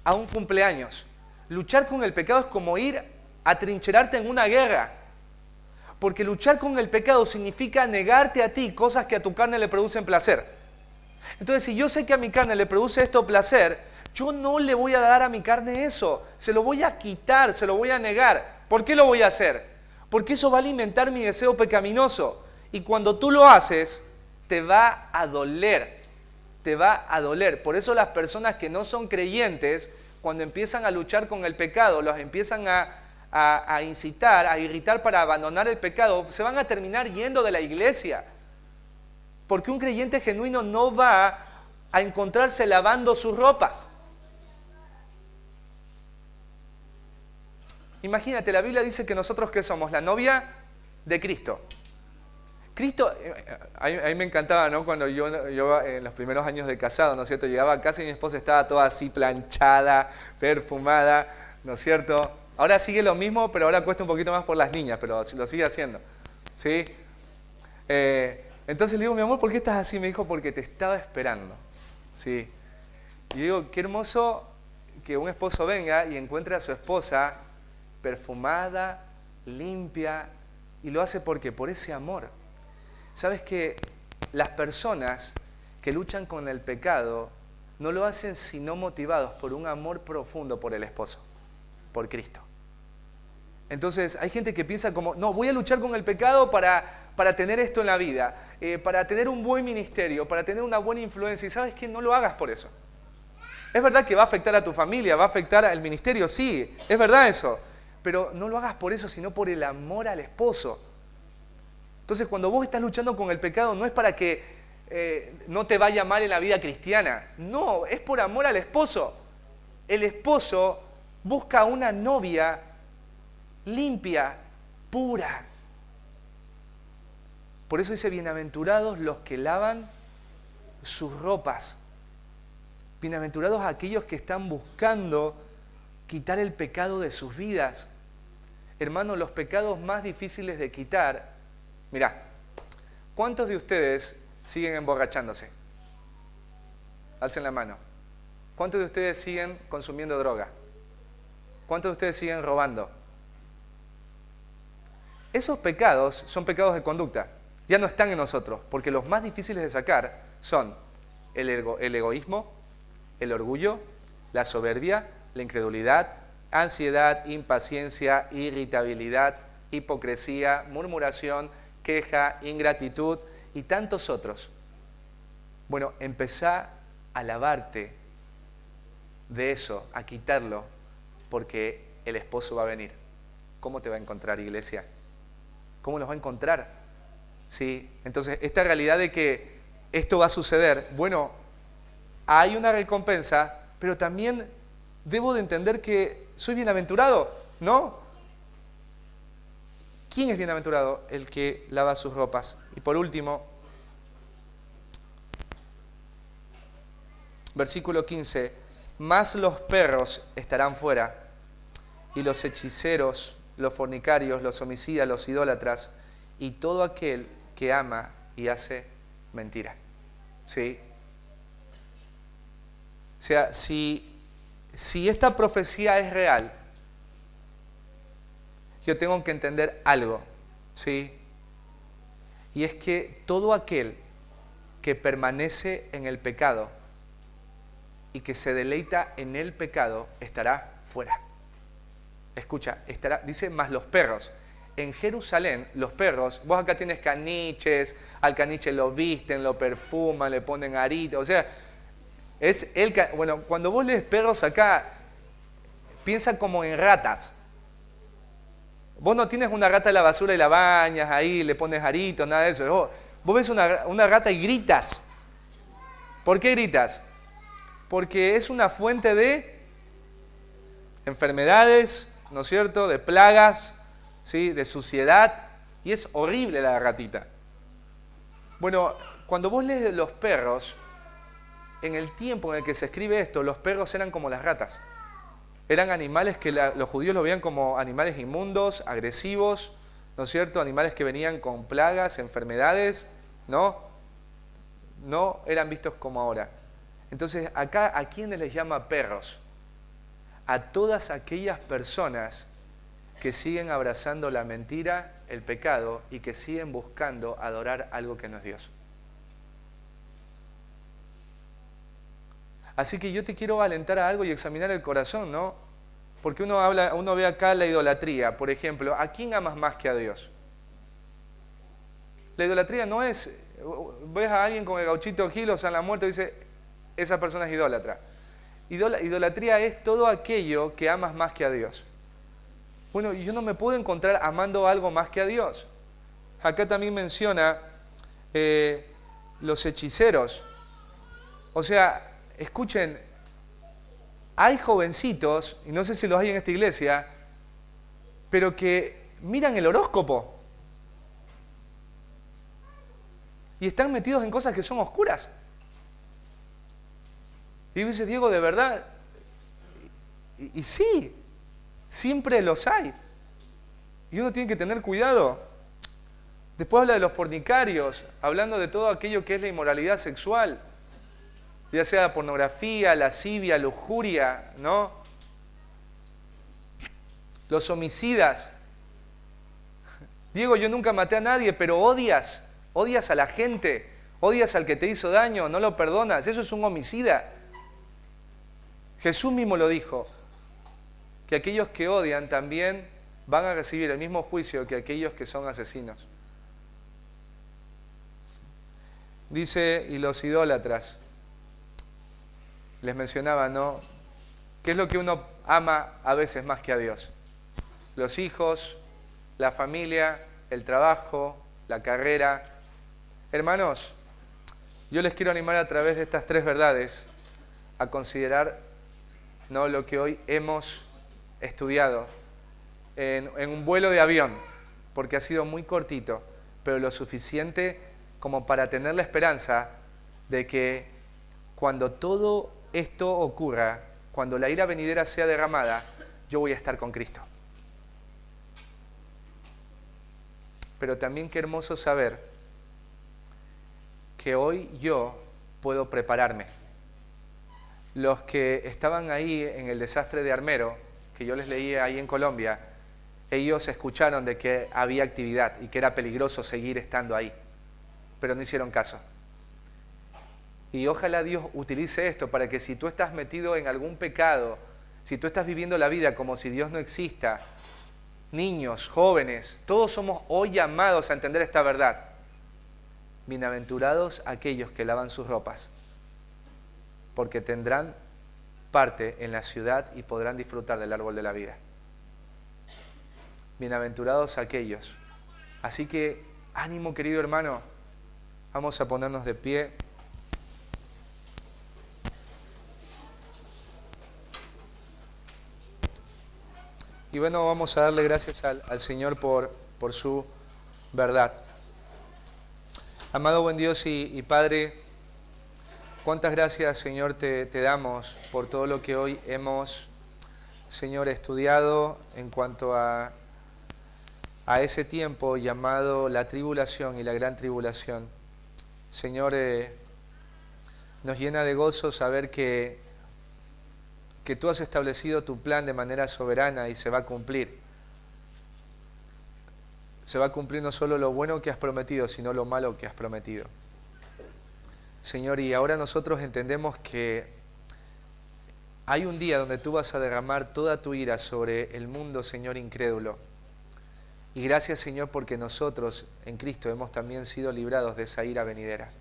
a un cumpleaños. Luchar con el pecado es como ir a trincherarte en una guerra. Porque luchar con el pecado significa negarte a ti cosas que a tu carne le producen placer. Entonces, si yo sé que a mi carne le produce esto placer, yo no le voy a dar a mi carne eso. Se lo voy a quitar, se lo voy a negar. ¿Por qué lo voy a hacer? Porque eso va a alimentar mi deseo pecaminoso. Y cuando tú lo haces, te va a doler. Te va a doler. Por eso las personas que no son creyentes, cuando empiezan a luchar con el pecado, los empiezan a incitar, a irritar para abandonar el pecado, se van a terminar yendo de la iglesia. Porque un creyente genuino no va a encontrarse lavando sus ropas. Imagínate, la Biblia dice que nosotros, ¿qué somos? La novia de Cristo. Cristo, a mí me encantaba, ¿no? Cuando yo en los primeros años de casado, ¿no es cierto? Llegaba a casa y mi esposa estaba toda así planchada, perfumada, ¿no es cierto? Ahora sigue lo mismo, pero ahora cuesta un poquito más por las niñas, pero lo sigue haciendo, ¿sí? Entonces le digo, mi amor, ¿por qué estás así? Me dijo, porque te estaba esperando, ¿sí? Y yo digo, qué hermoso que un esposo venga y encuentre a su esposa perfumada, limpia, y lo hace porque por ese amor. ¿Sabes que las personas que luchan con el pecado no lo hacen sino motivados por un amor profundo por el esposo, por Cristo? Entonces hay gente que piensa como, no, voy a luchar con el pecado para tener esto en la vida, para tener un buen ministerio, para tener una buena influencia. Y ¿sabes qué? No lo hagas por eso. Es verdad que va a afectar a tu familia, va a afectar al ministerio, sí, es verdad eso. Pero no lo hagas por eso, sino por el amor al esposo. Entonces cuando vos estás luchando con el pecado no es para que no te vaya mal en la vida cristiana. No, es por amor al esposo. El esposo busca una novia limpia, pura. Por eso dice, bienaventurados los que lavan sus ropas. Bienaventurados aquellos que están buscando quitar el pecado de sus vidas. Hermanos, los pecados más difíciles de quitar. Mirá, ¿cuántos de ustedes siguen emborrachándose? Alcen la mano. ¿Cuántos de ustedes siguen consumiendo droga? ¿Cuántos de ustedes siguen robando? Esos pecados son pecados de conducta. Ya no están en nosotros, porque los más difíciles de sacar son el egoísmo, el orgullo, la soberbia, la incredulidad, ansiedad, impaciencia, irritabilidad, hipocresía, murmuración, queja, ingratitud y tantos otros. Bueno, empezá a lavarte de eso, a quitarlo, porque el esposo va a venir. ¿Cómo te va a encontrar, iglesia? ¿Cómo nos va a encontrar? ¿Sí? Entonces, esta realidad de que esto va a suceder, bueno, hay una recompensa, pero también debo de entender que soy bienaventurado, ¿no? ¿Quién es bienaventurado? El que lava sus ropas. Y por último, versículo 15, más los perros estarán fuera, y los hechiceros, los fornicarios, los homicidas, los idólatras, y todo aquel que ama y hace mentira. ¿Sí? O sea, si esta profecía es real, yo tengo que entender algo, ¿sí? Y es que todo aquel que permanece en el pecado y que se deleita en el pecado estará fuera. Escucha, dice más los perros. En Jerusalén, los perros, vos acá tienes caniches, al caniche lo visten, lo perfuman, le ponen arito, o sea, bueno, cuando vos lees perros acá, piensa como en ratas. Vos no tienes una rata en la basura y la bañas ahí, le pones arito, nada de eso. Vos ves una rata y gritas. ¿Por qué gritas? Porque es una fuente de enfermedades, ¿no es cierto?, de plagas, ¿sí?, de suciedad, y es horrible la ratita. Bueno, cuando vos lees los perros, en el tiempo en el que se escribe esto, los perros eran como las ratas. Eran animales que los judíos lo veían como animales inmundos, agresivos, ¿no es cierto?, animales que venían con plagas, enfermedades, ¿no? No eran vistos como ahora. Entonces, acá, ¿a quiénes les llama perros? A todas aquellas personas que siguen abrazando la mentira, el pecado, y que siguen buscando adorar algo que no es Dios. Así que yo te quiero alentar a algo y examinar el corazón, ¿no? Porque uno ve acá la idolatría, por ejemplo, ¿a quién amas más que a Dios? La idolatría no es, ves a alguien con el gauchito Gil o San la Muerte y dice, esa persona es idólatra. Idolatría es todo aquello que amas más que a Dios. Bueno, yo no me puedo encontrar amando algo más que a Dios. Acá también menciona los hechiceros. O sea, escuchen, hay jovencitos, y no sé si los hay en esta iglesia, pero que miran el horóscopo y están metidos en cosas que son oscuras. Y dice, Diego, ¿de verdad? Y sí, siempre los hay. Y uno tiene que tener cuidado. Después habla de los fornicarios, hablando de todo aquello que es la inmoralidad sexual, ya sea la pornografía, lascivia, lujuria, ¿no? Los homicidas. Diego, yo nunca maté a nadie, pero odias a la gente, odias al que te hizo daño, no lo perdonas, eso es un homicida. Jesús mismo lo dijo, que aquellos que odian también van a recibir el mismo juicio que aquellos que son asesinos. Dice, y los idólatras, les mencionaba, ¿no? ¿Qué es lo que uno ama a veces más que a Dios? Los hijos, la familia, el trabajo, la carrera. Hermanos, yo les quiero animar a través de estas 3 verdades a considerar, ¿no?, lo que hoy hemos estudiado en un vuelo de avión, porque ha sido muy cortito, pero lo suficiente como para tener la esperanza de que cuando todo esto ocurra, cuando la ira venidera sea derramada, yo voy a estar con Cristo. Pero también qué hermoso saber que hoy yo puedo prepararme. Los que estaban ahí en el desastre de Armero, que yo les leía ahí en Colombia, ellos escucharon de que había actividad y que era peligroso seguir estando ahí, pero no hicieron caso. Y ojalá Dios utilice esto para que si tú estás metido en algún pecado, si tú estás viviendo la vida como si Dios no exista, niños, jóvenes, todos somos hoy llamados a entender esta verdad. Bienaventurados aquellos que lavan sus ropas, porque tendrán parte en la ciudad y podrán disfrutar del árbol de la vida. Bienaventurados aquellos. Así que, ánimo querido hermano, vamos a ponernos de pie. Y bueno, vamos a darle gracias al Señor por su verdad. Amado buen Dios y Padre, cuántas gracias, Señor, te damos por todo lo que hoy hemos, Señor, estudiado en cuanto a ese tiempo llamado la tribulación y la gran tribulación. Señor, nos llena de gozo saber que tú has establecido tu plan de manera soberana y se va a cumplir. Se va a cumplir no solo lo bueno que has prometido, sino lo malo que has prometido. Señor, y ahora nosotros entendemos que hay un día donde tú vas a derramar toda tu ira sobre el mundo, Señor, incrédulo. Y gracias, Señor, porque nosotros en Cristo hemos también sido librados de esa ira venidera.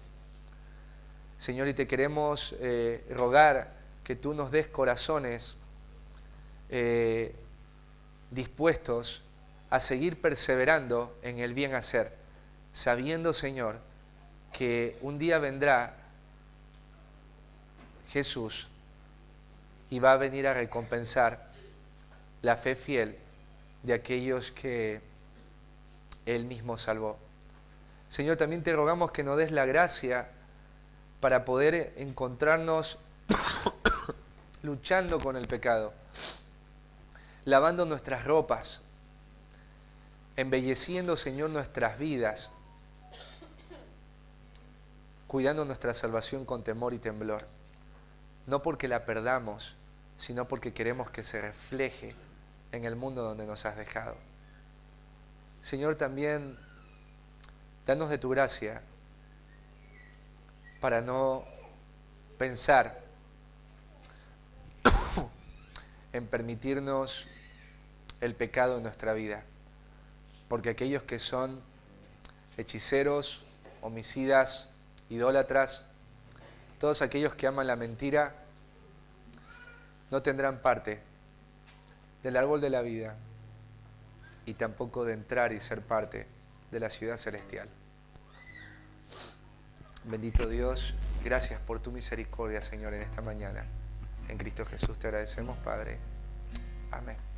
Señor, y te queremos rogar que tú nos des corazones dispuestos a seguir perseverando en el bien hacer, sabiendo, Señor, que un día vendrá Jesús y va a venir a recompensar la fe fiel de aquellos que Él mismo salvó. Señor, también te rogamos que nos des la gracia para poder encontrarnos luchando con el pecado, lavando nuestras ropas, embelleciendo, Señor, nuestras vidas, cuidando nuestra salvación con temor y temblor, no porque la perdamos, sino porque queremos que se refleje en el mundo donde nos has dejado. Señor, también danos de tu gracia para no pensar en permitirnos el pecado en nuestra vida, porque aquellos que son hechiceros, homicidas, idólatras, todos aquellos que aman la mentira, no tendrán parte del árbol de la vida y tampoco de entrar y ser parte de la ciudad celestial. Bendito Dios, gracias por tu misericordia, Señor, en esta mañana. En Cristo Jesús te agradecemos, Padre. Amén.